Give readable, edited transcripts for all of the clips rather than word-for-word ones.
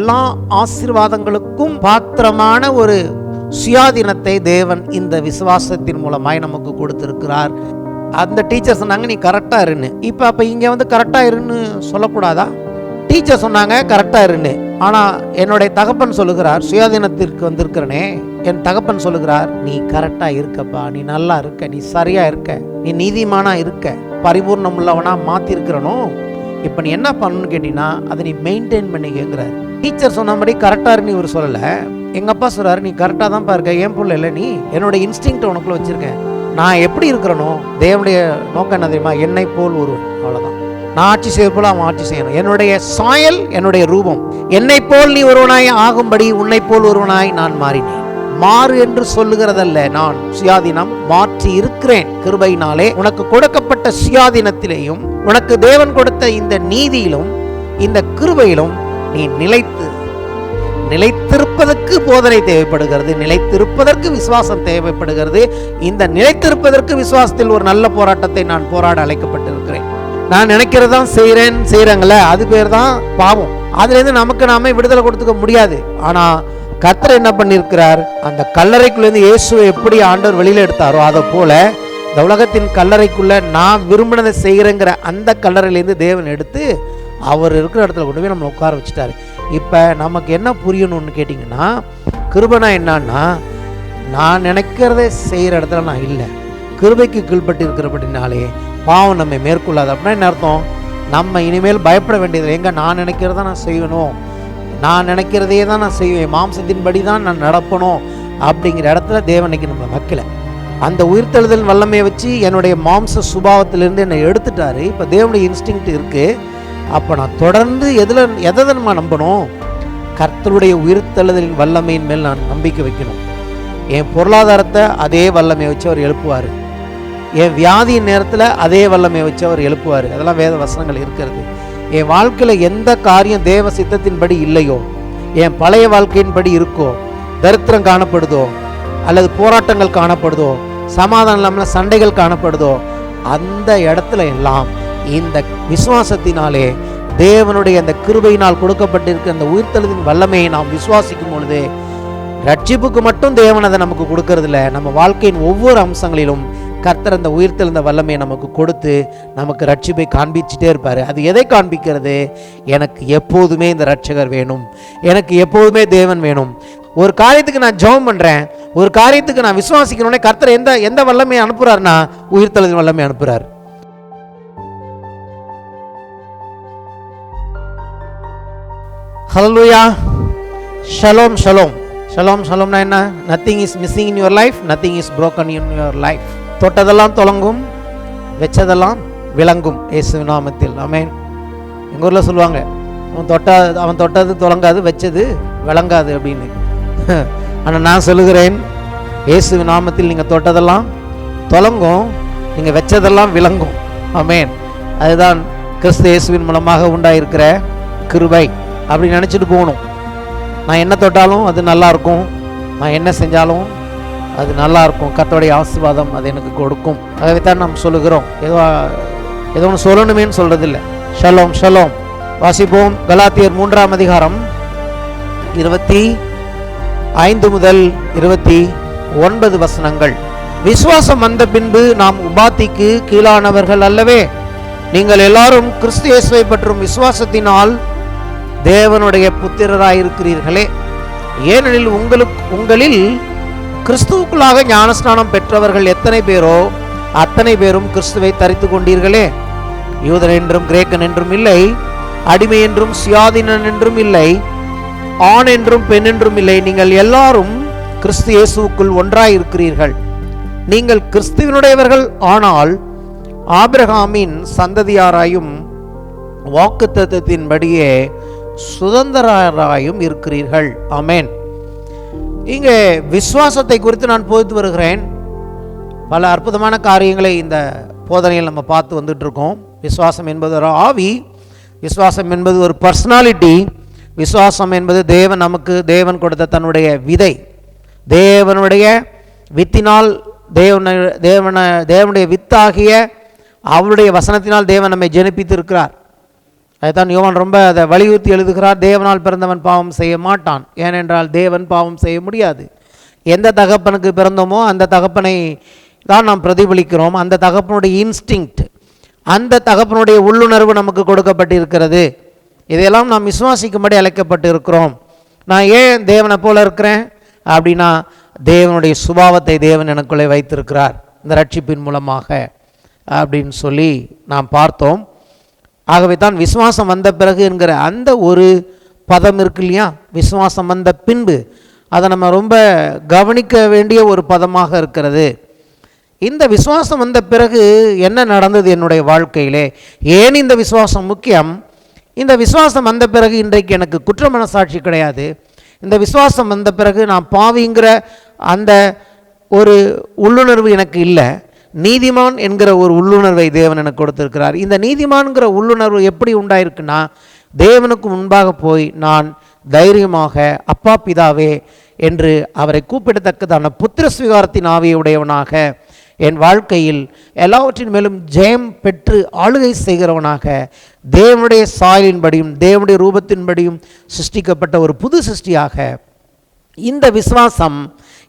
எல்லா ஆசீர்வாதங்களுக்கும் பாத்திரமான ஒரு சுயாதீனத்தை தேவன் இந்த விசுவாசத்தின் மூலமாய் நமக்கு கொடுத்திருக்கிறார். அந்த டீச்சர் சொன்னாங்க நீ கரெக்டா இருன்னு. அப்ப இங்க வந்து கரெக்டா இருன்னு சொல்லக்கூடாதா? டீச்சர் சொன்னாங்க கரெக்டா இருன்னு. ஆனா என்னுடைய தகப்பன் சொல்லுகிறார், சுயாதீனத்திற்கு வந்திருக்கிறனே, என் தகப்பன் சொல்லுகிறார், நீ கரெக்டா இருக்கப்பா, நீ நல்லா இருக்க, நீ சரியா இருக்க, நீ நீதிமானா இருக்க, பரிபூர்ணம் உள்ளவனா மாத்தி இருக்கிறனோ. இப்ப நீ என்ன பண்ணணும்னு கேட்டீங்கன்னா அதை நீ மெயின்டைன் பண்ணிக்கிறார். டீச்சர் சொன்னபடி கரெக்டா இருன்னு இவர் சொல்லல. எங்க அப்பா சொல்றாரு, நீ கரெக்டா தான் இருக்க, ஏன் புள்ள இல்லை, நீ என்னோட இன்ஸ்டிங்க்ட் உனக்குள்ள வச்சிருக்கேன். நான் எப்படி இருக்கிறனோ தேவனுடைய நோக்கம் என்ன தெரியுமா? என்னை போல் ஒருவன், அவ்வளவுதான். நான் ஆட்சி செய்ய போல அவன் ஆட்சி செய்யணும். என்னுடைய சாயல், என்னுடைய ரூபம், என்னை போல் நீ ஒருவனாய் ஆகும்படி உன்னை போல் ஒருவனாய் நான் மாறினேன். மாறு என்று சொல்லுகிறதல்ல, நான் சுயாதீனம் மாற்றி இருக்கிறேன். கிருபையினாலே உனக்கு கொடுக்கப்பட்ட சுயாதீனத்திலேயும் உனக்கு தேவன் கொடுத்த இந்த நீதியிலும் இந்த கிருபையிலும் நீ நிலைத்திருப்பதற்கு போதனை தேவைப்படுகிறது, நிலைத்திருப்பதற்கு விசுவாசம் தேவைப்படுகிறது. இந்த நிலைத்திருப்பதற்கு விசுவாசத்தில் ஒரு நல்ல போராட்டத்தை நான் போராட அழைக்கப்பட்டிருக்கிறேன். நான் நினைக்கிறதான் செய்யறேங்களே, அது பேர் தான் பாவம். அதுல இருந்து நமக்கு நாமே விடுதலை கொடுத்துக்க முடியாது. ஆனா கர்த்தர் என்ன பண்ணிருக்கிறார், அந்த கல்லறைக்குள்ளேருந்து இயேசுவை எப்படி ஆண்டவர் வெளியில எடுத்தாரோ அதை போல இந்த உலகத்தின் கல்லறைக்குள்ள நான் விரும்பினதை செய்கிறேங்கிற அந்த கல்லறையிலேருந்து தேவன் எடுத்து அவர் இருக்கிற இடத்துல கொண்டு போய் நம்மளை உட்கார வச்சுட்டாரு. இப்போ நமக்கு என்ன புரியணும்னு கேட்டிங்கன்னா, கிருபைனா என்னன்னா, நான் நினைக்கிறதை செய்கிற இடத்துல நான் இல்லை, கிருபைக்கு கீழ்பட்டு இருக்கிறபடினாலே பாவம் நம்மை மேற்கொள்ளாது. அப்படின்னா என்ன அர்த்தம்? நம்ம இனிமேல் பயப்பட வேண்டியது எங்க, நான் நினைக்கிறத நான் செய்யணும், நான் நினைக்கிறதையே தான் நான் செய்வேன், மாம்சத்தின்படி தான் நான் நடப்பணும் அப்படிங்கிற இடத்துல தேவனுக்கு நம்ம வைக்கல. அந்த உயிர்த்தெழுதல் வல்லமையை வச்சு என்னுடைய மாம்ச சுபாவத்திலிருந்து என்னை எடுத்துட்டாரு. இப்போ தேவனுடைய இன்ஸ்டிங்க்ட் இருக்கு. அப்போ நான் தொடர்ந்து எதை நம்ம நம்பணும்? கர்த்தருடைய உயிர்த்தெழுதலின் வல்லமையின் மேல் நான் நம்பிக்கை வைக்கணும். என் பொருளாதாரத்தை அதே வல்லமையை வச்சு அவர் எழுப்புவார். என் வியாதியின் நேரத்தில் அதே வல்லமையை வச்சு அவர் எழுப்புவார். அதெல்லாம் வேத வசனங்கள் இருக்கிறது. என் வாழ்க்கையில் எந்த காரியம் தேவ சித்தத்தின்படி இல்லையோ, என் பழைய வாழ்க்கையின்படி இருக்கோ, தரித்திரம் காணப்படுதோ, அல்லது போராட்டங்கள் காணப்படுதோ, சமாதானம் இல்லாமல் சண்டைகள் காணப்படுதோ, அந்த இடத்துல எல்லாம் இந்த விசுவாசத்தினாலே தேவனுடைய அந்த கிருபையினால் கொடுக்கப்பட்டிருக்க அந்த உயிர்த்தெழுதலின் வல்லமையை நாம் விசுவாசிக்கும் பொழுது, ரட்சிப்புக்கு மட்டும் தேவன் அதை நமக்கு கொடுக்கறது இல்லை, நம்ம வாழ்க்கையின் ஒவ்வொரு அம்சங்களிலும் கர்த்தர் அந்த உயிர்த்தெழுந்த வல்லமையை நமக்கு கொடுத்து நமக்கு ரட்சிப்பை காண்பிச்சுட்டே இருப்பார். அது எதை காண்பிக்கிறது? எனக்கு எப்போதுமே இந்த ரட்சகர் வேணும், எனக்கு எப்போதுமே தேவன் வேணும். ஒரு காரியத்துக்கு நான் ஜெபம் பண்றேன், ஒரு காரியத்துக்கு நான் விசுவாசிக்கிறோன்னே கர்த்தர் எந்த வல்லமையை அனுப்புறாருன்னா உயிர்த்தெழுதலின் வல்லமையை அனுப்புறார். ஹல்லேலூயா. Shalom shalom. ஷலோம் ஷலோம்னா என்ன? Nothing is missing in your life, nothing is broken in your life. தொட்டதெல்லாம் தொலங்கும், வெச்சதெல்லாம் விளங்கும் இயேசுவின் நாமத்தில். ஆமென். எங்கள் ஊரில் சொல்லுவாங்க, அவன் தொட்டது தொலங்காது, வெச்சது விளங்காது அப்படின்னு. ஆனால் நான் சொல்லுகிறேன், இயேசுவின் நாமத்தில் நீங்கள் தொட்டதெல்லாம் தொலங்கும், நீங்கள் வெச்சதெல்லாம் விளங்கும். ஆமென். அதுதான் கிறிஸ்து இயேசுவின் மூலமாக உண்டாயிருக்கிற கிருபை. அப்படி நினச்சிட்டு போகணும். நான் என்ன தொட்டாலும் அது நல்லா இருக்கும், நான் என்ன செஞ்சாலும் அது நல்லா இருக்கும், கர்த்தருடைய ஆசீர்வாதம் அது எனக்கு கொடுக்கும். ஆகவே தான் நாம் சொல்லுகிறோம், ஏதோ ஒன்று சொல்லணுமேன்னு சொல்றதில்லை. Shalom shalom. வாசிப்போம். கலாத்தியர் 3ஆம் அதிகாரம் 25 முதல் 29 வசனங்கள். விசுவாசம் வந்த பின்பு நாம் உபாத்திக்கு கீழானவர்கள் அல்லவே, நீங்கள் எல்லாரும் கிறிஸ்து இயேசுவை பற்றும் விசுவாசத்தினால் தேவனுடைய புத்திரராயிருக்கிறீர்களே. ஏனெனில் உங்களில் கிறிஸ்துவுக்குள்ளாக ஞானஸ்நானம் பெற்றவர்கள் எத்தனை பேரோ அத்தனை பேரும் கிறிஸ்துவை தரித்து கொண்டீர்களே. யூதன் என்றும் கிரேக்கன் என்றும் இல்லை, அடிமை என்றும் சுயாதீனன் என்றும் இல்லை, ஆண் என்றும் பெண் என்றும் இல்லை, நீங்கள் எல்லாரும் கிறிஸ்து இயேசுவுக்குள் ஒன்றாயிருக்கிறீர்கள். நீங்கள் கிறிஸ்துவினுடையவர்கள் ஆனால் ஆபிரகாமின் சந்ததியாராயும் வாக்குத்தத்தத்தின்படியே சுதந்திரராயும் இருக்கிறீர்கள். ஆமென். இங்கே விசுவாசத்தை குறித்து நான் போதித்து வருகிறேன். பல அற்புதமான காரியங்களை இந்த போதனையில் நம்ம பார்த்து வந்துட்டு இருக்கோம். விசுவாசம் என்பது ஒரு ஆவி, விசுவாசம் என்பது ஒரு பர்சனாலிட்டி, விசுவாசம் என்பது தேவன் கொடுத்த தன்னுடைய விதை. தேவனுடைய வித்தினால் தேவனுடைய வித்தாகிய அவருடைய வசனத்தினால் தேவன் நம்மை ஜெனிப்பித்து இருக்கிறார். அதுதான் யோவான் ரொம்ப அதை வலியுறுத்தி எழுதுகிறார். தேவனால் பிறந்தவன் பாவம் செய்ய மாட்டான், ஏனென்றால் தேவன் பாவம் செய்ய முடியாது. எந்த தகப்பனுக்கு பிறந்தோமோ அந்த தகப்பனை தான் நாம் பிரதிபலிக்கிறோம். அந்த தகப்பனுடைய இன்ஸ்டிங்க்ட், அந்த தகப்பனுடைய உள்ளுணர்வு நமக்கு கொடுக்கப்பட்டிருக்கிறது. இதையெல்லாம் நாம் விசுவாசிக்கும்படி அழைக்கப்பட்டு இருக்கிறோம். நான் ஏன் தேவனை போல இருக்கிறேன் அப்படின்னா, தேவனுடைய சுபாவத்தை தேவன் எனக்குள்ளே வைத்திருக்கிறார் இந்த ரட்சிப்பின் மூலமாக அப்படின்னு சொல்லி நாம் பார்த்தோம். ஆகவே தான் விசுவாசம் வந்த பிறகு என்கிற அந்த ஒரு பதம் இருக்கு இல்லையா, விசுவாசம் வந்த பின்பு, அதை நம்ம ரொம்ப கவனிக்க வேண்டிய ஒரு பதமாக இருக்கிறது. இந்த விசுவாசம் வந்த பிறகு என்ன நடந்தது என்னுடைய வாழ்க்கையிலே, ஏன் இந்த விசுவாசம் முக்கியம்? இந்த விசுவாசம் வந்த பிறகு இன்றைக்கு எனக்கு குற்ற மனசாட்சி கிடையாது. இந்த விசுவாசம் வந்த பிறகு நான் பாவிங்கிற அந்த ஒரு உள்ளுணர்வு எனக்கு இல்லை. நீதிமான் என்கிற ஒரு உள்ளுணர்வை தேவன் எனக்கு கொடுத்திருக்கிறார். இந்த நீதிமான்கிற உள்ளுணர்வு எப்படி உண்டாயிருக்குன்னா, தேவனுக்கு முன்பாக போய் நான் தைரியமாக அப்பா பிதாவே என்று அவரை கூப்பிடத்தக்கதான புத்திர ஸ்வீகாரத்தின் ஆவியுடையவனாக என் வாழ்க்கையில் எல்லாவற்றின் மேலும் ஜெயம் பெற்று ஆளுகை செய்கிறவனாக, தேவனுடைய சாயலின்படியும் தேவனுடைய ரூபத்தின்படியும் சிருஷ்டிக்கப்பட்ட ஒரு புது சிருஷ்டியாக இந்த விசுவாசம்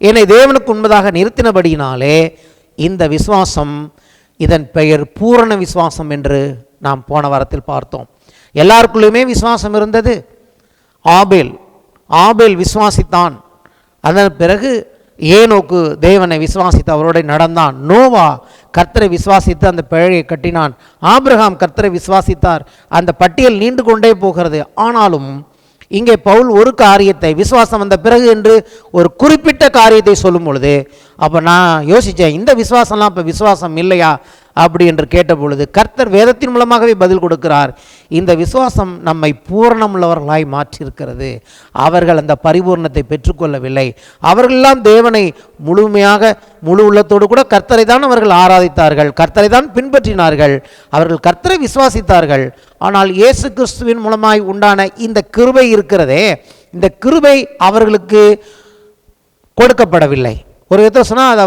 என்னை தேவனுக்கு உண்மையாக நிறுத்தினபடியினாலே இந்த விசுவாசம், இதன் பெயர் பூரண விசுவாசம் என்று நாம் போன வாரத்தில் பார்த்தோம். எல்லாருக்குள்ளேயுமே விசுவாசம் இருந்தது. ஆபேல் விசுவாசித்தான். அதன் பிறகு ஏனோக்கு தேவனை விசுவாசித்து அவரோட நடந்தான். நோவா கர்த்தரை விசுவாசித்து அந்த பிழையை கட்டினான். ஆபிரகாம் கர்த்தரை விசுவாசித்தார். அந்த பட்டியல் நீண்டு கொண்டே போகிறது. ஆனாலும் இங்கே பவுல் ஒரு காரியத்தை, விசுவாசம் வந்த பிறகு என்று ஒரு குறிப்பிட்ட காரியத்தை சொல்லும் பொழுது, அப்போ நான் யோசித்தேன், இந்த விசுவாசம்லாம் இப்போ விசுவாசம் இல்லையா அப்படி என்று கேட்ட பொழுது கர்த்தர் வேதத்தின் மூலமாகவே பதில் கொடுக்கிறார். இந்த விசுவாசம் நம்மை பூரணமுள்ளவர்களாய் மாற்றியிருக்கிறது. அவர்கள் அந்த பரிபூர்ணத்தை பெற்றுக்கொள்ளவில்லை. அவர்களெல்லாம் தேவனை முழுமையாக முழு உள்ளத்தோடு கூட கர்த்தரை தான் அவர்கள் ஆராதித்தார்கள், கர்த்தரை தான் பின்பற்றினார்கள், அவர்கள் கர்த்தரை விசுவாசித்தார்கள். ஆனால் இயேசு கிறிஸ்துவின் மூலமாய் உண்டான இந்த கிருபை இருக்கிறதே, இந்த கிருபை அவர்களுக்கு கொடுக்கப்படவில்லை. ஒரு விதத்தில் சொன்னால் அது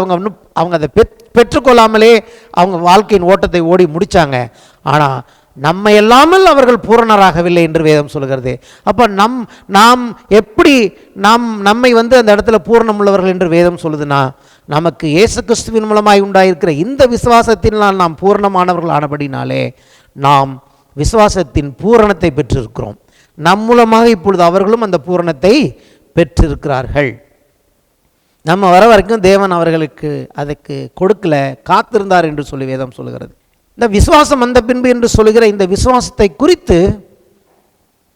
அவங்க அதை பெற்றுக்கொள்ளாமலே அவங்க வாழ்க்கையின் ஓட்டத்தை ஓடி முடித்தாங்க. ஆனால் நம்மை இல்லாமல் அவர்கள் பூரணராகவில்லை என்று வேதம் சொல்கிறது. அப்போ நாம் எப்படி நம்மை அந்த இடத்துல பூரணம் உள்ளவர்கள் என்று வேதம் சொல்லுதுன்னா, நமக்கு இயேசு கிறிஸ்துவின் மூலமாய் உண்டாயிருக்கிற இந்த விசுவாசத்தினால் நாம் பூரணமானவர்கள் ஆனபடினாலே நாம் விசுவாசத்தின் பூரணத்தை பெற்றிருக்கிறோம். நம் மூலமாக இப்பொழுது அவர்களும் அந்த பூரணத்தை பெற்றிருக்கிறார்கள். நம்ம வர வரைக்கும் தேவன் அவர்களுக்கு அதுக்கு கொடுக்கல, காத்திருந்தார் என்று சொல்லி வேதம் சொல்லுகிறது. இந்த விசுவாசம் வந்த பின்பு என்று சொல்லுகிற இந்த விசுவாசத்தை குறித்து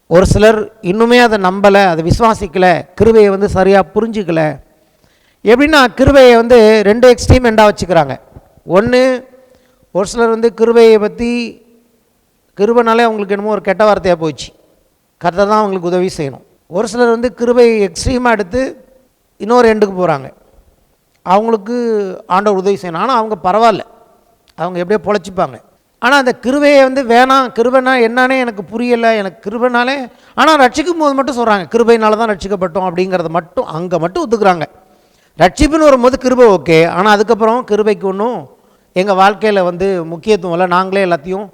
ஒரு சிலர் இன்னுமே அதை நம்பலை, அதை விசுவாசிக்கலை, கிருபையை சரியாக புரிஞ்சிக்கலை. எப்படின்னா கிருபையை ரெண்டு எக்ஸ்ட்ரீம் எண்டாக வச்சுக்கிறாங்க. ஒன்று, ஒரு சிலர் கிருபையை பற்றி, கிருபைனாலே அவங்களுக்கு என்னமோ ஒரு கெட்ட வார்த்தையாக போயிடுச்சு, கர்த்தர் தான் அவங்களுக்கு உதவி செய்யணும். ஒரு சிலர் கிருபையை எக்ஸ்ட்ரீமாக எடுத்து இன்னொரு எண்டுக்கு போகிறாங்க. அவங்களுக்கு ஆண்டவர் உதவி செய்யணும், ஆனால் அவங்க பரவாயில்ல, அவங்க எப்படியோ பொழைச்சிப்பாங்க. ஆனால் அந்த கிருபையை வேணாம், கிருபைனா என்னன்னே எனக்கு புரியலை, எனக்கு கிருபைனாலே, ஆனால் ரட்சிக்கும் போது மட்டும் சொல்கிறாங்க கிருபையினால தான் ரட்சிக்கப்பட்டோம் அப்படிங்கிறத மட்டும் அங்கே மட்டும் ஒத்துக்கிறாங்க. ரட்சிப்புன்னு வரும்போது கிருபை ஓகே, ஆனால் அதுக்கப்புறம் கிருபைக்கு ஒன்றும் எங்கள் வாழ்க்கையில் முக்கியத்துவம் இல்லை, நாங்களே எல்லாத்தையும்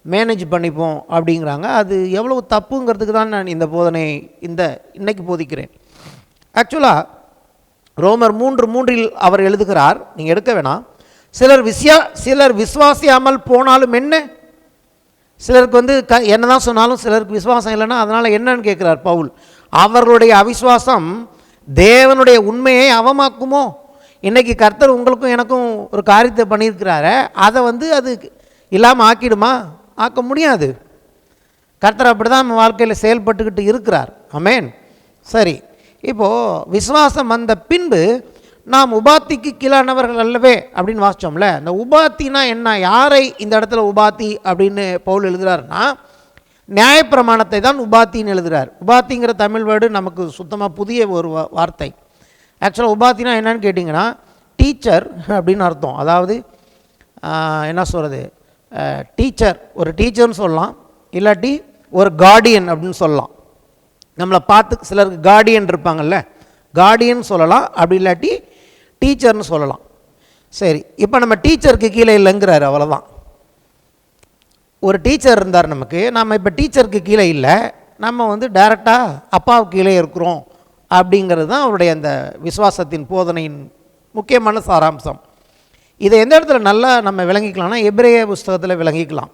மேனேஜ் பண்ணிப்போம் அப்படிங்கிறாங்க. அது எவ்வளவு தப்புங்கிறதுக்கு தான் நான் இந்த போதனை இன்னைக்கு போதிக்கிறேன். ஆக்சுவலாக ரோமர் 3:3 அவர் எழுதுகிறார், நீங்கள் எடுக்க வேணாம், சிலர் விசுவாசியாமல் போனாலும் என்ன, சிலருக்கு என்ன தான் சொன்னாலும் சிலருக்கு விசுவாசம் இல்லைன்னா அதனால் என்னன்னு கேட்குறார் பவுல். அவர்களுடைய அவிசுவாசம் தேவனுடைய உண்மையை அவமாக்குமோ? இன்றைக்கி கர்த்தர் உங்களுக்கும் எனக்கும் ஒரு காரியத்தை பண்ணியிருக்கிறாரு, அதை அது இல்லாமல் ஆக்கிடுமா? ஆக்க முடியாது. கர்த்தர் அப்படி தான் நம்ம வாழ்க்கையில் செயல்பட்டுக்கிட்டு இருக்கிறார். ஆமென். சரி, இப்போது விசுவாசம் வந்த பின்பு நாம் உபாத்திக்கு கீழானவர்கள் அல்லவே அப்படின்னு வாசித்தோம்ல. இந்த உபாத்தினா என்ன, யாரை இந்த இடத்துல உபாத்தி அப்படின்னு பவுல் எழுதுகிறாருன்னா, நியாயப்பிரமாணத்தை தான் உபாத்தின்னு எழுதுகிறார். உபாத்திங்கிற தமிழ் வேர்டு நமக்கு சுத்தமாக புதிய ஒரு வார்த்தை. ஆக்சுவலாக உபாத்தினா என்னன்னு கேட்டிங்கன்னா டீச்சர் அப்படின்னு அர்த்தம். அதாவது என்ன சொல்கிறது, டீச்சர், ஒரு டீச்சர்னு சொல்லலாம், இல்லாட்டி ஒரு கார்டியன் அப்படின்னு சொல்லலாம். நம்மளை பார்த்து சிலருக்கு கார்டியன் இருப்பாங்கல்ல, கார்டியன் சொல்லலாம், அப்படி இல்லாட்டி டீச்சர்னு சொல்லலாம். சரி, இப்போ நம்ம டீச்சருக்கு கீழே இல்லைங்கிறாரு, அவ்வளோதான். ஒரு டீச்சர் இருந்தார் நமக்கு. நம்ம இப்போ டீச்சருக்கு கீழே இல்லை, நம்ம வந்து டைரெக்டாக அப்பாவுக்கு கீழே இருக்கிறோம் அப்படிங்கிறது தான் அவருடைய அந்த விசுவாசத்தின் போதனையின் முக்கியமான சாராம்சம். இதை எந்த இடத்துல நல்லா நம்ம விளங்கிக்கலாம்னா எபிரேய புஸ்தகத்தில் விளங்கிக்கலாம்.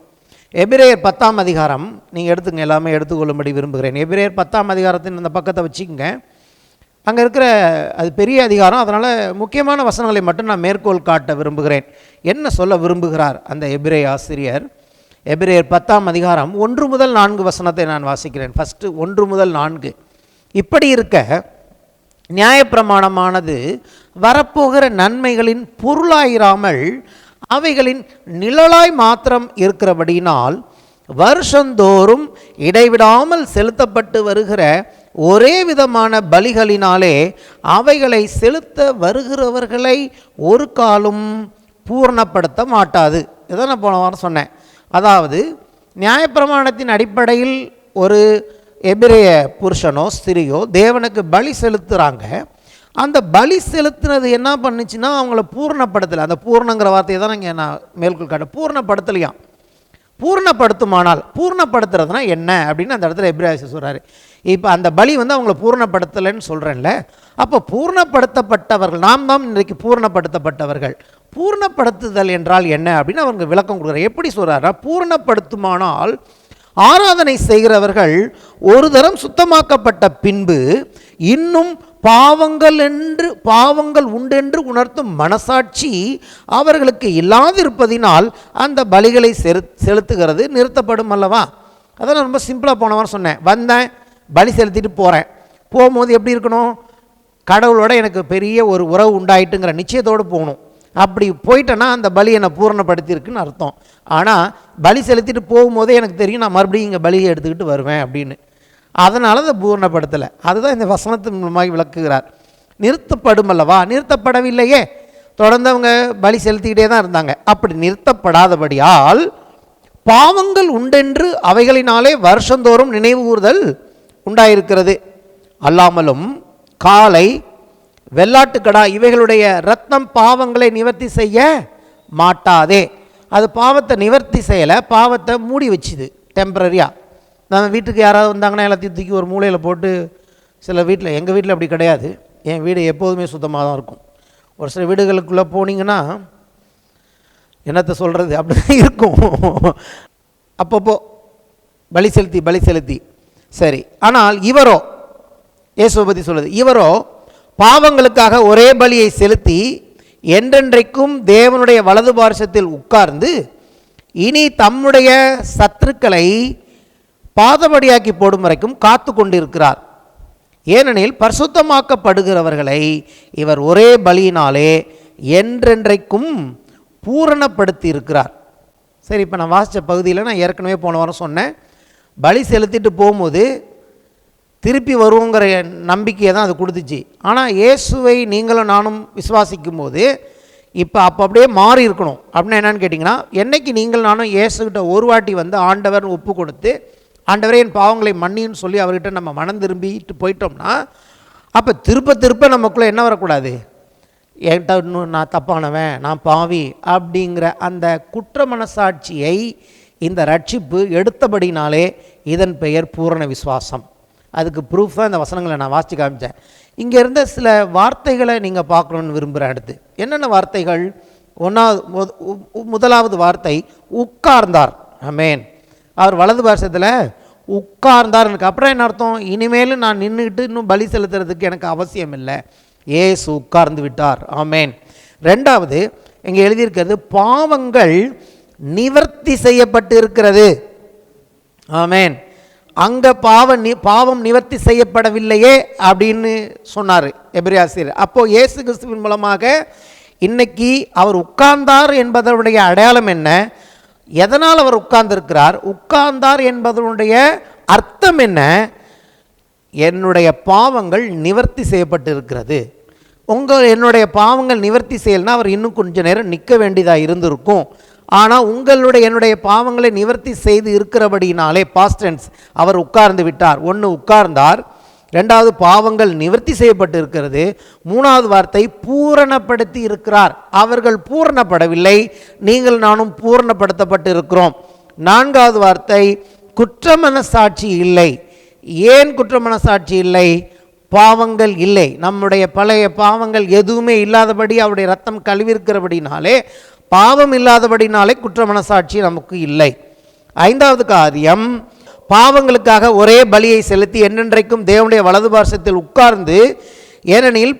எபிரேயர் 10ஆம் அதிகாரம் நீங்கள் எடுத்துங்க, எல்லாமே எடுத்துக்கொள்ளும்படி விரும்புகிறேன். எபிரேயர் 10ஆம் அதிகாரத்தின் அந்த பக்கத்தை வச்சுக்கோங்க. அங்கே இருக்கிற அது பெரிய அதிகாரம், அதனால் முக்கியமான வசனங்களை மட்டும் நான் மேற்கோள் காட்ட விரும்புகிறேன். என்ன சொல்ல விரும்புகிறார் அந்த எபிரேய ஆசிரியர்? எபிரேயர் 10ஆம் அதிகாரம் 1 முதல் 4 வசனத்தை நான் வாசிக்கிறேன். ஃபஸ்ட்டு 1 முதல் 4. இப்படி இருக்க நியாயப்பிரமாணமானது வரப்போகிற நன்மைகளின் பொருளாயிராமல் அவைகளின் நிழலாய் மாத்திரம் இருக்கிறபடியினால் வருஷந்தோறும் இடைவிடாமல் செலுத்தப்பட்டு வருகிற ஒரே விதமான பலிகளினாலே அவைகளை செலுத்த வருகிறவர்களை ஒரு காலும் பூர்ணப்படுத்த மாட்டாது. இதை நான் போன வாரம் சொன்னேன். அதாவது நியாயப்பிரமாணத்தின் அடிப்படையில் ஒரு எபிரேய புருஷனோ ஸ்திரியோ தேவனுக்கு பலி செலுத்துகிறாங்க. அந்த பலி செலுத்தினது என்ன பண்ணுச்சுன்னா அவங்கள பூர்ணப்படுத்தலை. அந்த பூர்ணங்கிற வார்த்தையை தான் இங்கே நான் மேற்கோள் காட்ட, பூர்ணப்படுத்தலையாம். பூர்ணப்படுத்துமானால், பூர்ணப்படுத்துறதுனா என்ன அப்படின்னு அந்த இடத்துல எபிரேயர் சொல்கிறாரு. இப்போ அந்த பலி வந்து அவங்கள பூர்ணப்படுத்தலைன்னு சொல்கிறேன்ல, அப்போ பூர்ணப்படுத்தப்பட்டவர்கள் நாம் தான் இன்றைக்கு பூர்ணப்படுத்தப்பட்டவர்கள். பூர்ணப்படுத்துதல் என்றால் என்ன அப்படின்னு அவங்க விளக்கம் கொடுக்குறாரு. எப்படி சொல்கிறாருன்னா, பூர்ணப்படுத்துமானால் ஆராதனை செய்கிறவர்கள் ஒரு தரம் சுத்தமாக்கப்பட்ட பின்பு இன்னும் பாவங்கள் உண்டென்று உணர்த்தும் மனசாட்சி அவர்களுக்கு இல்லாதிருப்பதினால் அந்த பலிகளை செலுத்துகிறது நிறுத்தப்படும் அல்லவா? அதான் ரொம்ப சிம்பிளாக போன வாரம் சொன்னேன். வந்தேன், பலி செலுத்திட்டு போகிறேன். போகும்போது எப்படி இருக்கணும்? கடவுளோட எனக்கு பெரிய ஒரு உறவு உண்டாயிட்டுங்கிற நிச்சயத்தோடு போகணும். அப்படி போயிட்டேன்னா அந்த பலி என்னை பூர்ணப்படுத்தியிருக்குன்னு அர்த்தம். ஆனால் பலி செலுத்திட்டு போகும்போதே எனக்கு தெரியும் நான் மறுபடியும் இங்கே பலியை எடுத்துக்கிட்டு வருவேன் அப்படின்னு. அதனால் அதை பூர்ணப்படுத்தலை. அதுதான் இந்த வசனத்தின் மூலமாக விளக்குகிறார். நிறுத்தப்படும் அல்லவா? நிறுத்தப்படவில்லையே, தொடர்ந்து அவங்க பலி செலுத்திக்கிட்டே தான் இருந்தாங்க. அப்படி நிறுத்தப்படாதபடியால் பாவங்கள் உண்டென்று அவைகளினாலே வருஷந்தோறும் நினைவு கூறுதல் உண்டாயிருக்கிறது. அல்லாமலும் காளை, வெள்ளாட்டுக்கடா இவைகளுடைய இரத்தம் பாவங்களை நிவர்த்தி செய்ய மாட்டாதே. அது பாவத்தை நிவர்த்தி செய்யலை, பாவத்தை மூடி வச்சுது டெம்பரரியாக. நம்ம வீட்டுக்கு யாராவது வந்தாங்கன்னா எல்லாத்தையும் தூக்கி ஒரு மூலையில் போட்டு, சில வீட்டில், எங்கள் வீட்டில் அப்படி கிடையாது, என் வீடு எப்போதுமே சுத்தமாக தான் இருக்கும். ஒரு சில வீடுகளுக்குள்ளே போனீங்கன்னா என்னத்தை சொல்கிறது, அப்படி தான் இருக்கும். அப்பப்போ பலி செலுத்தி சரி. ஆனால் இவரோ, இயேசுவை பற்றி சொல்லுது, இவரோ பாவங்களுக்காக ஒரே பலியை செலுத்தி என்றென்றைக்கும் தேவனுடைய வலது பார்சத்தில் உட்கார்ந்து இனி தம்முடைய சத்துருக்களை பாதபடியாக்கி போடும் வரைக்கும் காத்து கொண்டிருக்கிறார். ஏனெனில் பரிசுத்தமாக்கப்படுகிறவர்களை இவர் ஒரே பலியினாலே என்றென்றைக்கும் பூரணப்படுத்தி இருக்கிறார். சரி, இப்போ நான் வாசித்த பகுதியில் நான் ஏற்கனவே போன வாரம் சொன்னேன், பலி செலுத்திட்டு போகும்போது திருப்பி வருவோங்கிற நம்பிக்கையை தான் அது கொடுத்துச்சு. ஆனால் இயேசுவை நீங்களும் நானும் விசுவாசிக்கும் போது இப்போ அப்படியே மாறி இருக்கணும். அப்படின்னா என்னன்னு கேட்டிங்கன்னா, என்றைக்கு நீங்கள் நானும் இயேசுகிட்ட ஒரு வாட்டி வந்து ஆண்டவர்னு ஒப்பு கொடுத்து, ஆண்டவரே என் பாவங்களை மன்னின்னு சொல்லி அவர்கிட்ட நம்ம மனம் திரும்பிட்டு போயிட்டோம்னா, அப்போ திருப்ப நமக்குள்ளே என்ன வரக்கூடாது, என்கிட்ட இன்னும் நான் தப்பானவன், நான் பாவி அப்படிங்கிற அந்த குற்ற மனசாட்சியை இந்த ரட்சிப்பு எடுத்தபடினாலே இதன் பெயர் பூரண விசுவாசம். அதுக்கு ப்ரூஃப் தான் இந்த வசனங்களை நான் வாசித்து காமிச்சேன். இங்கே இருந்த சில வார்த்தைகளை நீங்கள் பார்க்கணுன்னு விரும்புகிறேன். அடுத்து என்னென்ன வார்த்தைகள்? முதலாவது வார்த்தை உட்கார்ந்தார். ஆமென். அவர் வலது பார்சத்தில் உட்கார்ந்தார். எனக்கு அப்புறம் என்ன அர்த்தம்? இனிமேலும் நான் நின்றுக்கிட்டு இன்னும் பலி செலுத்துறதுக்கு எனக்கு அவசியம் இல்லை, ஏசு உட்கார்ந்து விட்டார். ஆமென். ரெண்டாவது இங்கே எழுதியிருக்கிறது பாவங்கள் நிவர்த்தி செய்யப்பட்டு இருக்கிறது. ஆமென். அங்கே பாவம் நிவர்த்தி செய்யப்படவில்லையே அப்படின்னு சொன்னார் எபிரேயர். அப்போது இயேசு கிறிஸ்துவின் மூலமாக இன்னைக்கு அவர் உட்கார்ந்தார் என்பதனுடைய அடையாளம் என்ன? எதனால் அவர் உட்கார்ந்திருக்கிறார்? உட்கார்ந்தார் என்பதனுடைய அர்த்தம் என்ன? என்னுடைய பாவங்கள் நிவர்த்தி செய்யப்பட்டு இருக்கிறது. என்னுடைய பாவங்கள் நிவர்த்தி செய்யலைன்னா அவர் இன்னும் கொஞ்சம் நேரம் நிற்க வேண்டியதாக இருந்திருக்கும். ஆனால் என்னுடைய பாவங்களை நிவர்த்தி செய்து இருக்கிறபடினாலே பாஸ்ட் டென்ஸ் அவர் உட்கார்ந்து விட்டார். ஒன்று உட்கார்ந்தார், ரெண்டாவது பாவங்கள் நிவர்த்தி செய்யப்பட்டு இருக்கிறது, மூணாவது வார்த்தை பூரணப்படுத்தி இருக்கிறார். அவர்கள் பூரணப்படவில்லை, நீங்கள் நானும் பூரணப்படுத்தப்பட்டு இருக்கிறோம். 4வது வார்த்தை குற்றமனசாட்சி இல்லை. ஏன் குற்றமனசாட்சி இல்லை? பாவங்கள் இல்லை. நம்முடைய பழைய பாவங்கள் எதுவுமே இல்லாதபடி அவருடைய ரத்தம் கழுவிருக்கிறபடினாலே, பாவம் இல்லாதபடினாலே குற்றமனசாட்சி நமக்கு இல்லை. 5வது காரியம், பாவங்களுக்காக ஒரே பலியை செலுத்தி என்றென்றைக்கும் தேவனுடைய வலது பார்சத்தில் உட்கார்ந்து, ஏனெனில்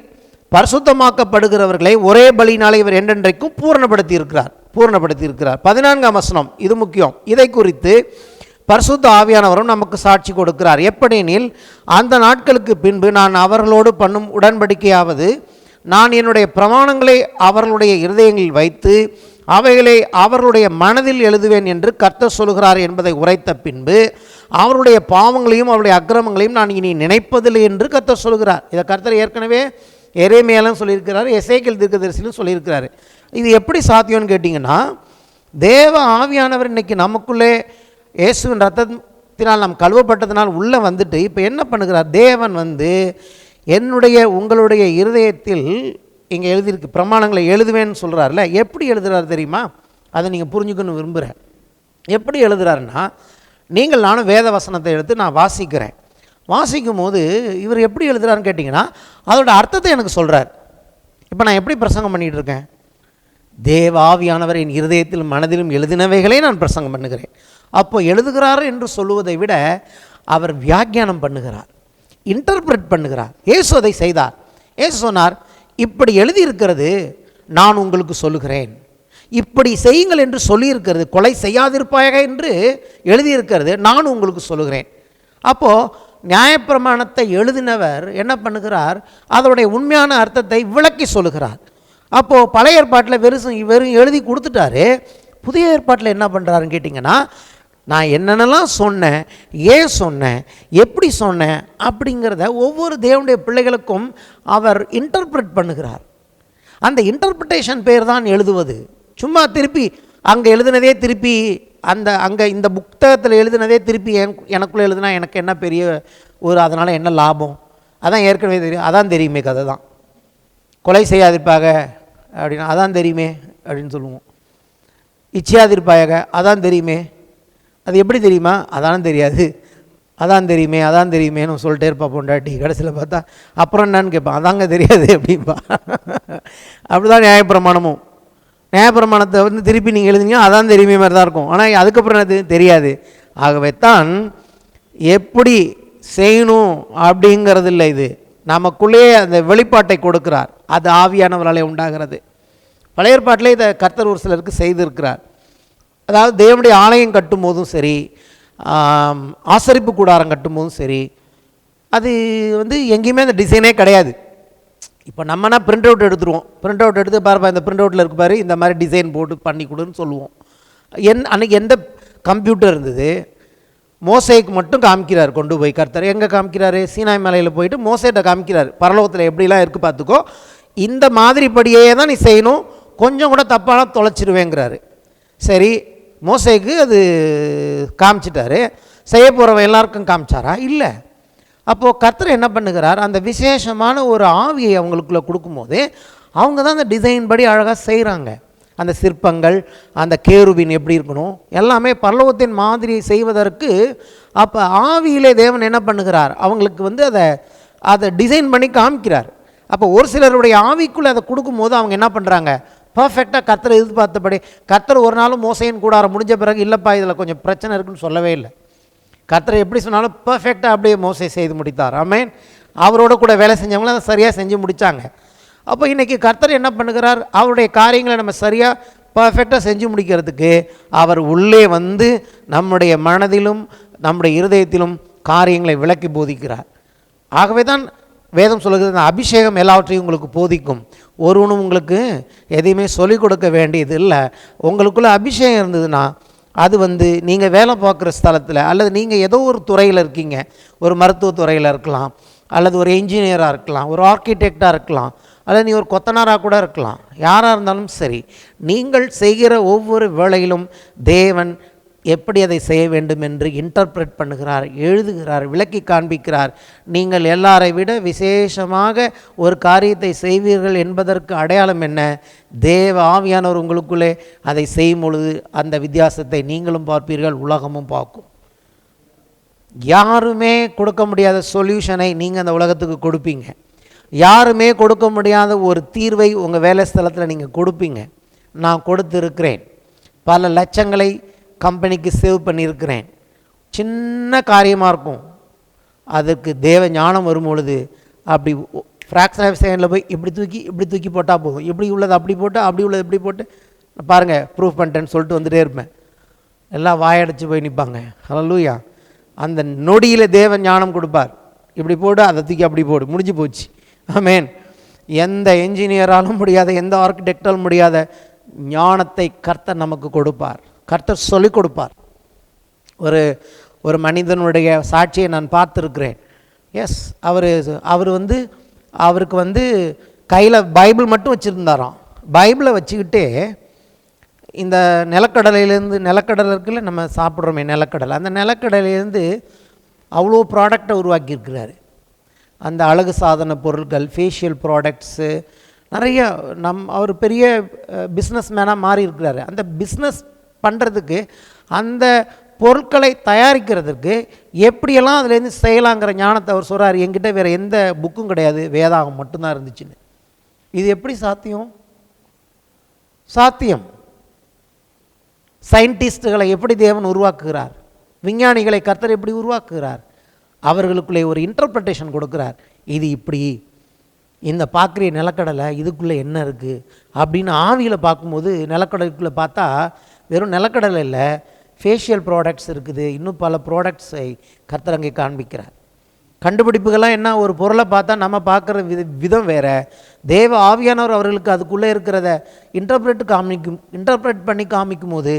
பரிசுத்தமாக்கப்படுகிறவர்களை ஒரே பலியினாலே இவர் என்றென்றைக்கும் பூரணப்படுத்தி இருக்கிறார். 14ஆம் வசனம், இது முக்கியம். இதை குறித்து பரிசுத்த ஆவியானவரும் நமக்கு சாட்சி கொடுக்கிறார். எப்படியெனில், அந்த நாட்களுக்கு பின்பு நான் அவர்களோடு பண்ணும் உடன்படிக்கையாவது, நான் என்னுடைய பிரமாணங்களை அவர்களுடைய இருதயங்களில் வைத்து அவைகளை அவர்களுடைய மனதில் எழுதுவேன் என்று கர்த்தர் சொல்கிறார் என்பதை உரைத்த பின்பு அவருடைய பாவங்களையும் அவருடைய அக்கிரமங்களையும் நான் இனி நினைப்பதில்லை என்று கர்த்தர் சொல்கிறார். இதை கர்த்தர் ஏற்கனவே எரேமியாலும் சொல்லியிருக்கிறார், எசேக்கியேல் தீர்க்கதரிசியிலும் சொல்லியிருக்கிறார். இது எப்படி சாத்தியம்னு கேட்டிங்கன்னா, தேவ ஆவியானவர் இன்னைக்கு நமக்குள்ளே இயேசுவின் ரத்தத்தினால் நாம் கழுவப்பட்டதினால் உள்ளே வந்துட்டு இப்போ என்ன பண்ணுகிறார்? தேவன் என்னுடைய உங்களுடைய இருதயத்தில் இங்கே எழுதியிருக்கு, பிரமாணங்களை எழுதுவேன்னு சொல்கிறார்ல. எப்படி எழுதுகிறார் தெரியுமா? அதை நீங்கள் புரிஞ்சுக்கணும்னு விரும்புகிறேன். எப்படி எழுதுகிறாருன்னா, நீங்கள் நானும் வேத வசனத்தை எடுத்து நான் வாசிக்கிறேன். வாசிக்கும் போது இவர் எப்படி எழுதுகிறாருன்னு கேட்டிங்கன்னா, அதோட அர்த்தத்தை எனக்கு சொல்கிறார். இப்போ நான் எப்படி பிரசங்கம் பண்ணிகிட்டு இருக்கேன்? தேவ ஆவியானவர் என் இருதயத்திலும் மனதிலும் எழுதினவைகளே நான் பிரசங்கம் பண்ணுகிறேன். அப்போ எழுதுகிறார் என்று சொல்லுவதை விட அவர் வியாக்கியானம் பண்ணுகிறார், இன்டர்பிரட் பண்ணுகிறார். இயேசு அதை செய்தார். இயேசு சொன்னார், இப்படி எழுதியிருக்கிறது நான் உங்களுக்கு சொல்லுகிறேன், இப்படி செய்யுங்கள் என்று சொல்லியிருக்கிறது, கொலை செய்யாதிருப்பாயாக என்று எழுதியிருக்கிறது நான் உங்களுக்கு சொல்லுகிறேன். அப்போது நியாயப்பிரமாணத்தை எழுதினவர் என்ன பண்ணுகிறார்? அதோடைய உண்மையான அர்த்தத்தை விளக்கி சொல்லுகிறார். அப்போது பழைய ஏற்பாட்டில் வெறும் எழுதி கொடுத்துட்டாரு. புதிய ஏற்பாட்டில் என்ன பண்ணுறாருன்னு கேட்டிங்கன்னா, நான் என்னென்னலாம் சொன்னேன், ஏன் சொன்னேன், எப்படி சொன்னேன் அப்படிங்கிறத ஒவ்வொரு தேவனுடைய பிள்ளைகளுக்கும் அவர் இன்டர்பிரட் பண்ணுகிறார். அந்த இன்டர்பிரிட்டேஷன் பேர் தான் எழுதுவது. சும்மா திருப்பி அங்கே எழுதினதே திருப்பி அங்கே இந்த புத்தகத்தில் எழுதினதே திருப்பி எனக்குள்ளே எழுதுனா எனக்கு என்ன பெரிய அதனால் என்ன லாபம்? அதான் ஏற்கனவே தெரியும், அதான் தெரியுமே கதை தான். கொலை செய்யாதிருப்பாக அப்படின்னா அதான் தெரியுமே அப்படின்னு சொல்லுவோம். இச்சையாதிருப்பாயாக அதான் தெரியுமே. அது எப்படி தெரியுமா? அதானும் தெரியாது. அதான் தெரியுமேன்னு சொல்லிட்டே இருப்பா பொண்டாட்டி. கடைசியில் பார்த்தா அப்புறம் என்னன்னு கேட்பான், அதாங்க தெரியாது அப்படின்பா. அப்படிதான் நியாயப்பிரமாணமும். நியாயப்பிரமாணத்தை திருப்பி நீங்கள் எழுதிங்க அதான் தெரியுமே மாதிரி தான் இருக்கும். ஆனால் அதுக்கப்புறம் அது தெரியாது. ஆகவே தான் எப்படி செய்யணும் அப்படிங்கிறது இல்லை, இது நமக்குள்ளே அந்த வெளிப்பாட்டை கொடுக்கிறார். அது ஆவியானவராலே உண்டாகிறது. பழைய ஏற்பாட்டிலே இதை கர்த்தர் ஒரு சிலருக்கு செய்திருக்கிறார். அதாவது தேவனுடைய ஆலயம் கட்டும் போதும் சரி, ஆசரிப்பு கூடாரம் கட்டும் போதும் சரி, அது எங்கேயுமே அந்த டிசைனே கிடையாது. இப்போ நம்மனா பிரிண்ட் அவுட் எடுத்துருவோம். பிரிண்ட் அவுட் எடுத்து பாருப்பா, இந்த பிரிண்ட் அவுட்டில் இருக்கு பாரு, இந்த மாதிரி டிசைன் போட்டு பண்ணி கொடுன்னு சொல்லுவோம். அன்றைக்கி எந்த கம்ப்யூட்டர் இருந்தது? மோசேக்கு மட்டும் காமிக்கிறார் கொண்டு போய் கர்த்தர். எங்கே காமிக்கிறாரு? சீனாய் மலையில் போயிட்டு மோசேட்ட காமிக்கிறார், பரலோகத்தில் எப்படிலாம் இருக்குது பார்த்துக்கோ, இந்த மாதிரி படியே தான் நீ செய்யணும், கொஞ்சம் கூட தப்பான தொலைச்சிருவேங்கிறாரு. சரி, மோசேக்கு அது காமிச்சிட்டாரு, செய்ய போகிறவன் எல்லாருக்கும் காமிச்சாரா? இல்லை. அப்போது கர்த்தர் என்ன பண்ணுகிறார்? அந்த விசேஷமான ஒரு ஆவியை அவங்களுக்குள்ளே கொடுக்கும்போது அவங்க தான் அந்த டிசைன் படி அழகாக செய்கிறாங்க. அந்த சிற்பங்கள், அந்த கேருபின் எப்படி இருக்கணும், எல்லாமே பரலோகத்தின் மாதிரியை செய்வதற்கு அப்போ ஆவியிலே தேவன் என்ன பண்ணுகிறார்? அவங்களுக்கு அதை டிசைன் பண்ணி காமிக்கிறார். அப்போ ஒரு சிலருடைய ஆவிக்குள்ளே அதை கொடுக்கும்போது அவங்க என்ன பண்ணுறாங்க? பர்ஃபெக்டாக கர்த்தர் எதிர்பார்த்தபடி. கர்த்தர் ஒரு நாளும் மோசையின் கூடாரம் முடிஞ்ச பிறகு இல்லைப்பா இதில் கொஞ்சம் பிரச்சனை இருக்குன்னு சொல்லவே இல்லை. கர்த்தர் எப்படி சொன்னாலும் பர்ஃபெக்டாக அப்படியே மோசை செய்து முடித்தார். ஆமென். அவரோட கூட வேலை செஞ்சவங்களும் அதை சரியாக செஞ்சு முடித்தாங்க. அப்போ இன்றைக்கி கர்த்தர் என்ன பண்ணுகிறார்? அவருடைய காரியங்களை நம்ம சரியாக பர்ஃபெக்டாக செஞ்சு முடிக்கிறதுக்கு அவர் உள்ளே நம்முடைய மனதிலும் நம்முடைய இருதயத்திலும் காரியங்களை விளக்கி போதிக்கிறார். ஆகவே தான் வேதம் சொல்லுகிறது, அந்த அபிஷேகம் எல்லாவற்றையும் உங்களுக்கு போதிக்கும். ஒருவனும் உங்களுக்கு எதையுமே சொல்லிக் கொடுக்க வேண்டியது இல்லை. உங்களுக்குள்ளே அபிஷேகம் இருந்ததுன்னா அது நீங்கள் வேலை பார்க்குற ஸ்தலத்தில், அல்லது நீங்கள் ஏதோ ஒரு துறையில் இருக்கீங்க, ஒரு மருத்துவ துறையில் இருக்கலாம், அல்லது ஒரு என்ஜினியராக இருக்கலாம், ஒரு ஆர்கிடெக்டாக இருக்கலாம், அல்லது நீ ஒரு கொத்தனாராக கூட இருக்கலாம். யாராக இருந்தாலும் சரி, நீங்கள் செய்கிற ஒவ்வொரு வேளையிலும் தேவன் எப்படி அதை செய்ய வேண்டும் என்று இன்டர்பிரட் பண்ணுகிறார், எழுதுகிறார், விளக்கி காண்பிக்கிறார். நீங்கள் எல்லாரை விட விசேஷமாக ஒரு காரியத்தை செய்வீர்கள் என்பதற்கு அடையாளம் என்ன? தேவ ஆவியானவர் உங்களுக்குள்ளே அதை செய்யும் பொழுது அந்த வித்தியாசத்தை நீங்களும் பார்ப்பீர்கள், உலகமும் பார்க்கும். யாருமே கொடுக்க முடியாத சொல்யூஷனை நீங்கள் அந்த உலகத்துக்கு கொடுப்பீங்க. யாருமே கொடுக்க முடியாத ஒரு தீர்வை உங்கள் வேலை ஸ்தலத்தில் நீங்கள் கொடுப்பீங்க. நான் கொடுத்துருக்கிறேன். பல லட்சங்களை கம்பெனிக்கு சேவ் பண்ணியிருக்கிறேன். சின்ன காரியமாக இருக்கும், அதுக்கு தேவ ஞானம் வரும் பொழுது அப்படி ஃப்ராக்ஷன் ஆஃப் செகண்டில் போய் இப்படி தூக்கி போட்டால் போகும். இப்படி உள்ளது அப்படி போட்டு, அப்படி உள்ளது இப்படி போட்டு, பாருங்கள் ப்ரூஃப் பண்ணிட்டேன்னு சொல்லிட்டு வந்துகிட்டே இருப்பேன். எல்லாம் வாயடைச்சு போய் நிற்பாங்க. ஹல்லேலூயா. அந்த நொடியில் தேவ ஞானம் கொடுப்பார். இப்படி போடு, அதை தூக்கி அப்படி போடு, முடிஞ்சு போச்சு. ஆமென். எந்த என்ஜினியராலும் முடியாத, எந்த ஆர்கிடெக்டாலும் முடியாத ஞானத்தை கர்த்தர் நமக்கு கொடுப்பார். கர்த்தர் சொல்லிக் கொடுப்பார். ஒரு மனிதனுடைய சாட்சியை நான் பார்த்துருக்கிறேன். எஸ், அவருக்கு கையில் பைபிள் மட்டும் வச்சுருந்தாராம். பைபிளை வச்சுக்கிட்டே இந்த நிலக்கடலை இருக்குல்ல, நம்ம சாப்பிட்றோமே நிலக்கடலை, அந்த நிலக்கடலையிலேருந்து அவ்வளோ ப்ராடக்டை உருவாக்கியிருக்கிறாரு. அந்த அழகு சாதன பொருட்கள், ஃபேஷியல் ப்ராடக்ட்ஸு நிறைய. அவர் பெரிய பிஸ்னஸ் மேனாக மாறி இருக்கிறாரு. அந்த பிஸ்னஸ் பண்ணுறதுக்கு, அந்த பொருட்களை தயாரிக்கிறதுக்கு எப்படியெல்லாம் அதுலேருந்து செய்யலாங்கிற ஞானத்தை அவர் சொல்கிறார். என்கிட்ட வேறு எந்த புக்கும் கிடையாது, வேதாகம் மட்டும்தான் இருந்துச்சுன்னு. இது எப்படி சாத்தியம்? சயின்டிஸ்டுகளை எப்படி தேவன் உருவாக்குகிறார், விஞ்ஞானிகளை கர்த்தர் எப்படி உருவாக்குகிறார், அவர்களுக்குள்ளே ஒரு இன்டர்பிரட்டேஷன் கொடுக்குறார். இது இப்படி, இந்த பார்க்குற நிலக்கடலை இதுக்குள்ளே என்ன இருக்குது அப்படின்னு ஆவியில் பார்க்கும்போது, நிலக்கடலைக்குள்ளே பார்த்தா வெறும் நிலக்கடலை இல்லை, ஃபேஷியல் ப்ராடக்ட்ஸ் இருக்குது, இன்னும் பல ப்ராடக்ட்ஸை கர்த்தர் அங்கே காண்பிக்கிறார். கண்டுபிடிப்புகள்லாம் என்ன? ஒரு பொருளை பார்த்தா நம்ம பார்க்குற விதம் வேறு. தேவ ஆவியானவர் அவர்களுக்கு அதுக்குள்ளே இருக்கிறத இன்டர்பிரட் பண்ணி காமிக்கும் போது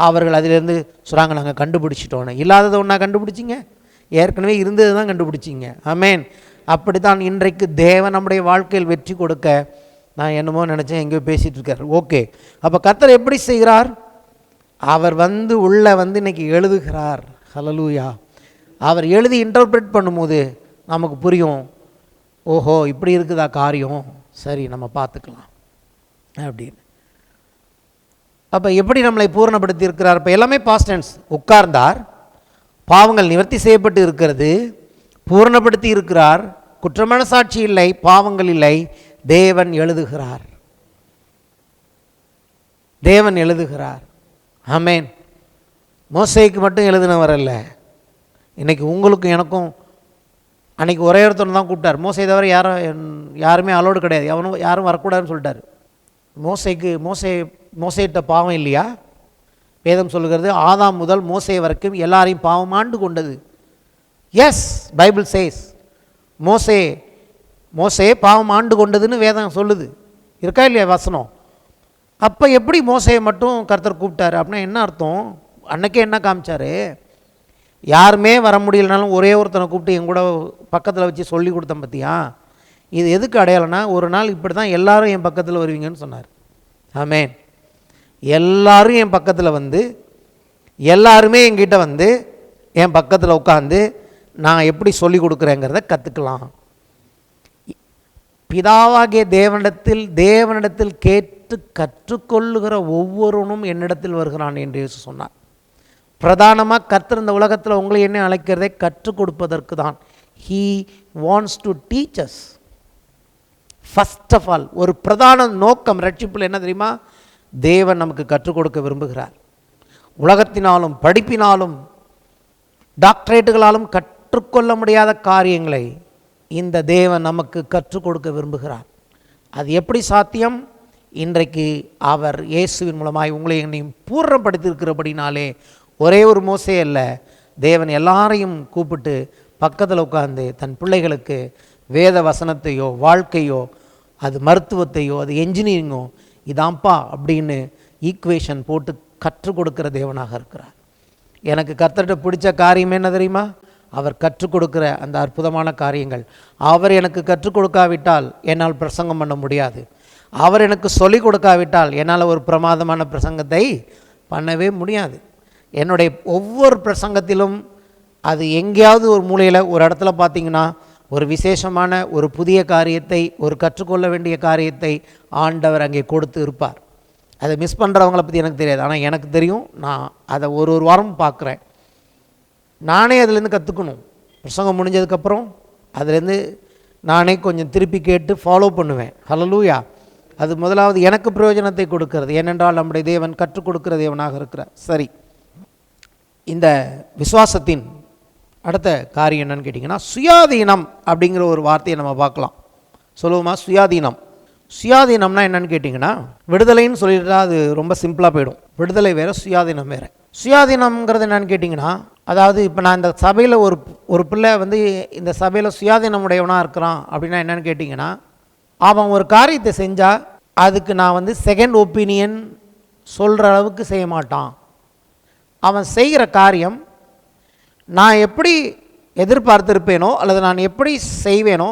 அவர்கள் அதிலேருந்து சொல்கிறாங்க, நாங்கள் கண்டுபிடிச்சிட்டோன்னு. இல்லாததை ஒன்றா கண்டுபிடிச்சிங்க, ஏற்கனவே இருந்தது தான் கண்டுபிடிச்சிங்க. ஆமென். அப்படி தான் இன்றைக்கு தேவன் நம்முடைய வாழ்க்கையில் வெற்றி கொடுக்க, நான் என்னமோ நினச்சேன், எங்கேயோ பேசிகிட்டு இருக்கார். ஓகே, அப்போ கர்த்தர் எப்படி செய்கிறார்? அவர் உள்ளே இன்றைக்கி எழுதுகிறார். ஹல்லேலூயா. அவர் எழுதி இன்டர்பிரட் பண்ணும்போது நமக்கு புரியும், ஓஹோ இப்படி இருக்குதா காரியம், சரி நம்ம பார்த்துக்கலாம் அப்படின்னு. அப்போ எப்படி நம்மளை பூரணப்படுத்தி இருக்கிறார்? இப்போ எல்லாமே பாஸ்ட் டென்ஸ். உட்கார்ந்தார், பாவங்கள் நிவர்த்தி செய்யப்பட்டு இருக்கிறது, பூரணப்படுத்தி இருக்கிறார், குற்றமான சாட்சி இல்லை, பாவங்கள் இல்லை, தேவன் எழுதுகிறார். ஆமென். மோசேக்கு மட்டும் எழுதினவர் அல்ல, இன்றைக்கி உங்களுக்கும் எனக்கும். அன்றைக்கி ஒரே ஒருத்தர் தான் கூப்பிட்டார். மோசே தவிர யாருமே அலோடு கிடையாது, யாரும் வரக்கூடாதுன்னு சொல்லிட்டார். மோசேட்ட பாவம் இல்லையா? வேதம் சொல்லுகிறது, ஆதாம் முதல் மோசே வரைக்கும் எல்லாரையும் பாவம் ஆண்டு கொண்டது. எஸ், பைபிள் சேஸ் மோசே பாவம் ஆண்டு கொண்டதுன்னு வேதம் சொல்லுது. இருக்கா இல்லையா வசனம்? அப்போ எப்படி மோசையை மட்டும் கர்த்தர் கூப்பிட்டாரு அப்படின்னா என்ன அர்த்தம்? அன்னைக்கே என்ன காமிச்சாரு? யாருமே வர முடியலனாலும் ஒரே ஒருத்தனை கூப்பிட்டு என் கூட பக்கத்தில் வச்சு சொல்லி கொடுத்தேன் பார்த்தியா. இது எதுக்கு அடையாளம்னா, ஒரு நாள் இப்படி தான் எல்லாரும் என் பக்கத்தில் வருவீங்கன்னு சொன்னார். ஆமென். எல்லாரும் என் பக்கத்தில் எல்லாருமே என்கிட்ட என் பக்கத்தில் உட்காந்து நான் எப்படி சொல்லி கொடுக்குறேங்கிறத கற்றுக்கலாம். பிதாவாகிய தேவனிடத்தில் கேட்டு கற்றுக்கொள்ளுகிற ஒவ்வொருவனும் என்னிடத்தில் வருகிறான் என்று இயேசு சொன்னார். பிரதானமாக கர்த்தர் இந்த உலகத்தில் உங்களை என்ன அழைக்கிறதை கற்றுக் கொடுப்பதற்கு தான். He wants to teach us. First of all ஒரு பிரதான நோக்கம் ரட்சிப்பில் என்ன தெரியுமா? தேவன் நமக்கு கற்றுக் கொடுக்க விரும்புகிறார். உலகத்தினாலும் படிப்பினாலும் டாக்டரேட்டுகளாலும் கற்றுக்கொள்ள முடியாத காரியங்களை இந்த தேவன் நமக்கு கற்றுக் கொடுக்க விரும்புகிறார். அது எப்படி சாத்தியம்? இன்றைக்கு அவர் இயேசுவின் மூலமாய் உங்களை என்னையும் பூர்ணப்படுத்தியிருக்கிறபடினாலே, ஒரே ஒரு மோசே அல்ல, தேவன் எல்லாரையும் கூப்பிட்டு பக்கத்தில் உட்கார்ந்து தன் பிள்ளைகளுக்கு வேத வசனத்தையோ வாழ்க்கையோ அது மருத்துவத்தையோ அது என்ஜினியரிங்கோ இதான்ப்பா அப்படின்னு ஈக்குவேஷன் போட்டு கற்றுக் கொடுக்கிற தேவனாக இருக்கிறார். எனக்கு கர்த்தர்கிட்ட பிடிச்ச காரியம் என்ன தெரியுமா? அவர் கற்றுக் கொடுக்கிற அந்த அற்புதமான காரியங்கள். அவர் எனக்கு கற்றுக் கொடுக்காவிட்டால் என்னால் பிரசங்கம் பண்ண முடியாது. அவர் எனக்கு சொல்லிக் கொடுக்காவிட்டால் என்னால் ஒரு பிரமாதமான பிரசங்கத்தை பண்ணவே முடியாது. என்னுடைய ஒவ்வொரு பிரசங்கத்திலும் அது எங்கேயாவது ஒரு மூலையில் ஒரு இடத்துல பார்த்தீங்கன்னா ஒரு விசேஷமான ஒரு புதிய காரியத்தை, ஒரு கற்றுக்கொள்ள வேண்டிய காரியத்தை ஆண்டவர் அங்கே கொடுத்து இருப்பார். அதை மிஸ் பண்ணுறவங்கள பற்றி எனக்கு தெரியாது, ஆனால் எனக்கு தெரியும். நான் அதை ஒரு வாரம் பார்க்குறேன். நானே அதுலேருந்து கற்றுக்கணும். பிரசங்கம் முடிஞ்சதுக்கப்புறம் அதுலேருந்து நானே கொஞ்சம் திருப்பி கேட்டு ஃபாலோ பண்ணுவேன். ஹல்லேலூயா. அது முதலாவது எனக்கு பிரயோஜனத்தை கொடுக்கிறது. ஏனென்றால் நம்முடைய தேவன் கற்றுக் கொடுக்கிற தேவனாக இருக்கிறார். சரி, இந்த விசுவாசத்தின் அடுத்த காரியம் என்னன்னு கேட்டிங்கன்னா, சுயாதீனம் அப்படிங்கிற ஒரு வார்த்தையை நம்ம பார்க்கலாம். சொல்லுவோமா? சுயாதீனம். சுயாதீனம்னா என்னன்னு கேட்டிங்கன்னா, விடுதலைன்னு சொல்லிட்டா அது ரொம்ப சிம்பிளாக போயிடும். விடுதலை வேறு, சுயாதீனம் வேறு. சுயாதீனம்ங்கிறது என்னன்னு கேட்டிங்கன்னா, அதாவது இப்போ நான் இந்த சபையில் ஒரு பிள்ளை வந்து இந்த சபையில் சுயாதீனம் உடையவனாக இருக்கிறான் அப்படின்னா என்னன்னு கேட்டிங்கன்னா, அவன் ஒரு காரியத்தை செஞ்சால் அதுக்கு நான் வந்து செகண்ட் ஒப்பீனியன் சொல்கிற அளவுக்கு செய்ய மாட்டான். அவன் செய்கிற காரியம் நான் எப்படி எதிர்பார்த்திருப்பேனோ அல்லது நான் எப்படி செய்வேனோ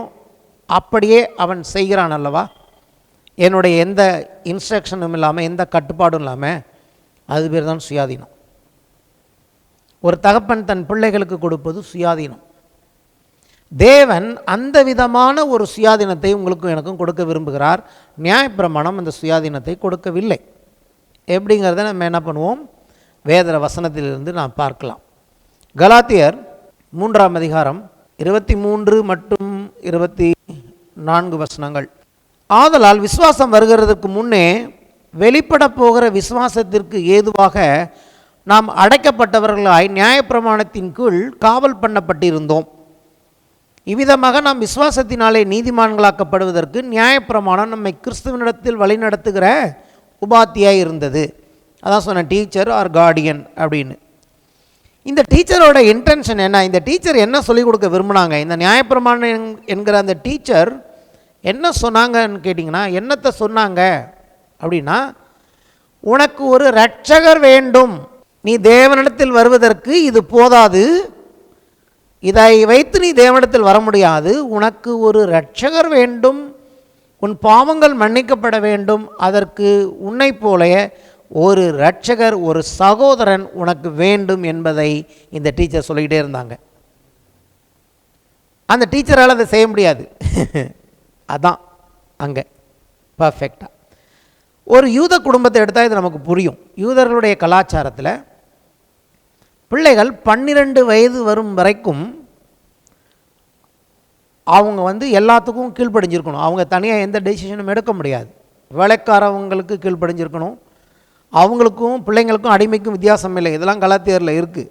அப்படியே அவன் செய்கிறான் அல்லவா. என்னுடைய எந்த இன்ஸ்ட்ரக்ஷனும் இல்லாமல், எந்த கட்டுப்பாடும் இல்லாமல். அது பேர் தான் சுயாதீனம். ஒரு தகப்பன் தன் பிள்ளைகளுக்கு கொடுப்பது சுயாதீனம். தேவன் அந்த விதமான ஒரு சுயாதீனத்தை உங்களுக்கும் எனக்கும் கொடுக்க விரும்புகிறார். நியாயப்பிரமாணம் அந்த சுயாதீனத்தை கொடுக்கவில்லை. எப்படிங்கிறத நம்ம என்ன பண்ணுவோம், வேத வசனத்திலிருந்து நாம் பார்க்கலாம். கலாத்தியர் 3ஆம் அதிகாரம் 23 மற்றும் 24 வசனங்கள். ஆதலால் விசுவாசம் வருகிறதுக்கு முன்னே வெளிப்பட போகிற விசுவாசத்திற்கு ஏதுவாக நாம் அடைக்கப்பட்டவர்களாய் நியாயப்பிரமாணத்தின் கீழ் காவல் பண்ணப்பட்டிருந்தோம். இவ்விதமாக நாம் விசுவாசத்தினாலே நீதிமான்களாக்கப்படுவதற்கு நியாயப்பிரமாணம் நம்மை கிறிஸ்துவனிடத்தில் வழிநடத்துகிற உபாத்தியாய் இருந்தது. அதான் சொன்ன டீச்சர் ஆர் கார்டியன் அப்படின்னு. இந்த டீச்சரோட இன்டென்ஷன் என்ன? இந்த டீச்சர் என்ன சொல்லிக் கொடுக்க விரும்பினாங்க? இந்த நியாயப்பிரமாணம் என்கிற அந்த டீச்சர் என்ன சொன்னாங்கன்னு கேட்டிங்கன்னா, என்னத்தை சொன்னாங்க அப்படின்னா, உனக்கு ஒரு இரட்சகர் வேண்டும், நீ தேவனிடத்தில் வருவதற்கு இது போதாது, இதை வைத்து நீ தேவனிடத்தில் வர முடியாது, உனக்கு ஒரு இரட்சகர் வேண்டும், உன் பாவங்கள் மன்னிக்கப்பட வேண்டும், அதற்கு உன்னை போல ஒரு இரட்சகர், ஒரு சகோதரன் உனக்கு வேண்டும் என்பதை இந்த டீச்சர் சொல்லிக்கிட்டே இருந்தாங்க. அந்த டீச்சரால் அதை செய்ய முடியாது. அதான் அங்கே பர்ஃபெக்டாக ஒரு யூத குடும்பத்தை எடுத்தால் இது நமக்கு புரியும். யூதர்களுடைய கலாச்சாரத்தில் பிள்ளைகள் 12 வயது வரும் வரைக்கும் அவங்க வந்து எல்லாத்துக்கும் கீழ்ப்படிஞ்சிருக்கணும். அவங்க தனியாக எந்த டெசிஷனும் எடுக்க முடியாது. வேலைக்காரவங்களுக்கு கீழ்ப்படிஞ்சிருக்கணும். அவங்களுக்கும் பிள்ளைங்களுக்கும் அடிமைக்கும் வித்தியாசம் இல்லை. இதெல்லாம் கலாத்தியரில் இருக்குது.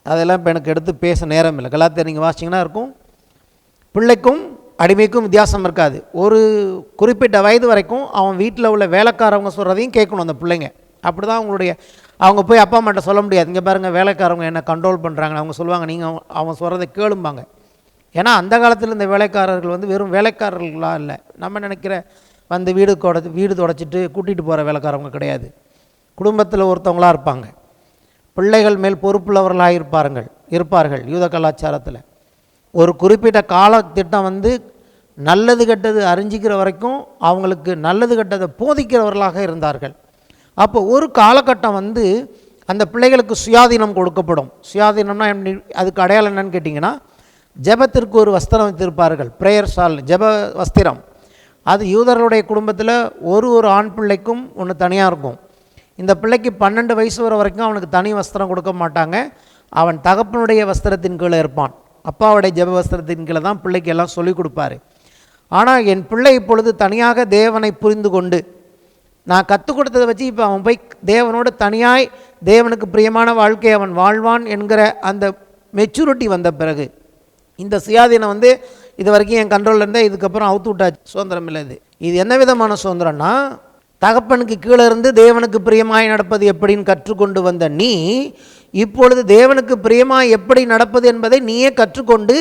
அதெல்லாம் இப்போ எனக்கு எடுத்து பேச நேரம் இல்லை. கலாத்தியர் நீங்கள் வாசிச்சிங்கன்னா இருக்கும். பிள்ளைக்கும் அடிமைக்கும் வித்தியாசம் இருக்காது. ஒரு குறிப்பிட்ட வயது வரைக்கும் அவன் வீட்டில் உள்ள வேலைக்காரவங்க சொல்கிறதையும் கேட்கணும் அந்த பிள்ளைங்க. அப்படி தான் அவங்க போய் அப்பா அம்மாட்ட சொல்ல முடியாது, இங்கே பாருங்கள் வேலைக்காரவங்க என்ன கண்ட்ரோல் பண்ணுறாங்க. அவங்க சொல்லுவாங்க, நீங்கள் அவங்க சொல்கிறத கேளும்பாங்க. ஏன்னா அந்த காலத்தில் இந்த வேலைக்காரர்கள் வந்து வெறும் வேலைக்காரர்களாக இல்லை, நம்ம நினைக்கிற வந்து வீடு தொடச்சிட்டு கூட்டிகிட்டு போகிற வேலைக்காரவங்க கிடையாது. குடும்பத்தில் ஒருத்தவங்களாக இருப்பாங்க. பிள்ளைகள் மேல் பொறுப்புள்ளவர்களாக இருப்பார்கள். யூத கலாச்சாரத்தில் ஒரு குறிப்பிட்ட காலத்திட்டம் வந்து நல்லது கெட்டது அறிஞ்சிக்கிற வரைக்கும் அவங்களுக்கு நல்லது கெட்டதை போதிக்கிறவர்களாக இருந்தார்கள். அப்போ ஒரு காலகட்டம் வந்து அந்த பிள்ளைகளுக்கு சுயாதீனம் கொடுக்கப்படும். சுயாதீனம்னா அதுக்கு அடையாளம் என்னன்னு கேட்டிங்கன்னா, ஜெபத்திற்கு ஒரு வஸ்திரம் வைத்திருப்பார்கள், ப்ரேயர் ஷால், ஜெப வஸ்திரம். அது யூதர்களுடைய குடும்பத்தில் ஒரு ஆண் பிள்ளைக்கும் ஒன்று தனியாக இருக்கும். இந்த பிள்ளைக்கு 12 வயசு வர வரைக்கும் அவனுக்கு தனி வஸ்திரம் கொடுக்க மாட்டாங்க. அவன் தகப்பனுடைய வஸ்திரத்தின் கீழே இருப்பான். அப்பாவுடைய ஜெப வஸ்திரத்தின் கீழே தான் பிள்ளைக்கு எல்லாம் சொல்லிக் கொடுப்பாரு. ஆனால் என் பிள்ளை இப்பொழுது தனியாக தேவனை புரிந்து கொண்டு, நான் கற்றுக் கொடுத்ததை வச்சு இப்போ அவன் போய் தேவனோடு தனியாய் தேவனுக்கு பிரியமான வாழ்க்கையை அவன் வாழ்வான் என்கிற அந்த மெச்சூரிட்டி வந்த பிறகு, இந்த சுயாதீனம் வந்து இது வரைக்கும் என் கண்ட்ரோலில் இருந்தால் இதுக்கப்புறம் அவுத்து விட்டாச்சு, சுதந்திரம் இல்லை. இது என்ன விதமான சுதந்திரம்னா, தகப்பனுக்கு கீழே இருந்து தேவனுக்கு பிரியமாய் நடப்பது எப்படின்னு கற்றுக்கொண்டு வந்த நீ இப்பொழுது தேவனுக்கு பிரியமாய் எப்படி நடப்பது என்பதை நீயே கற்றுக்கொண்டு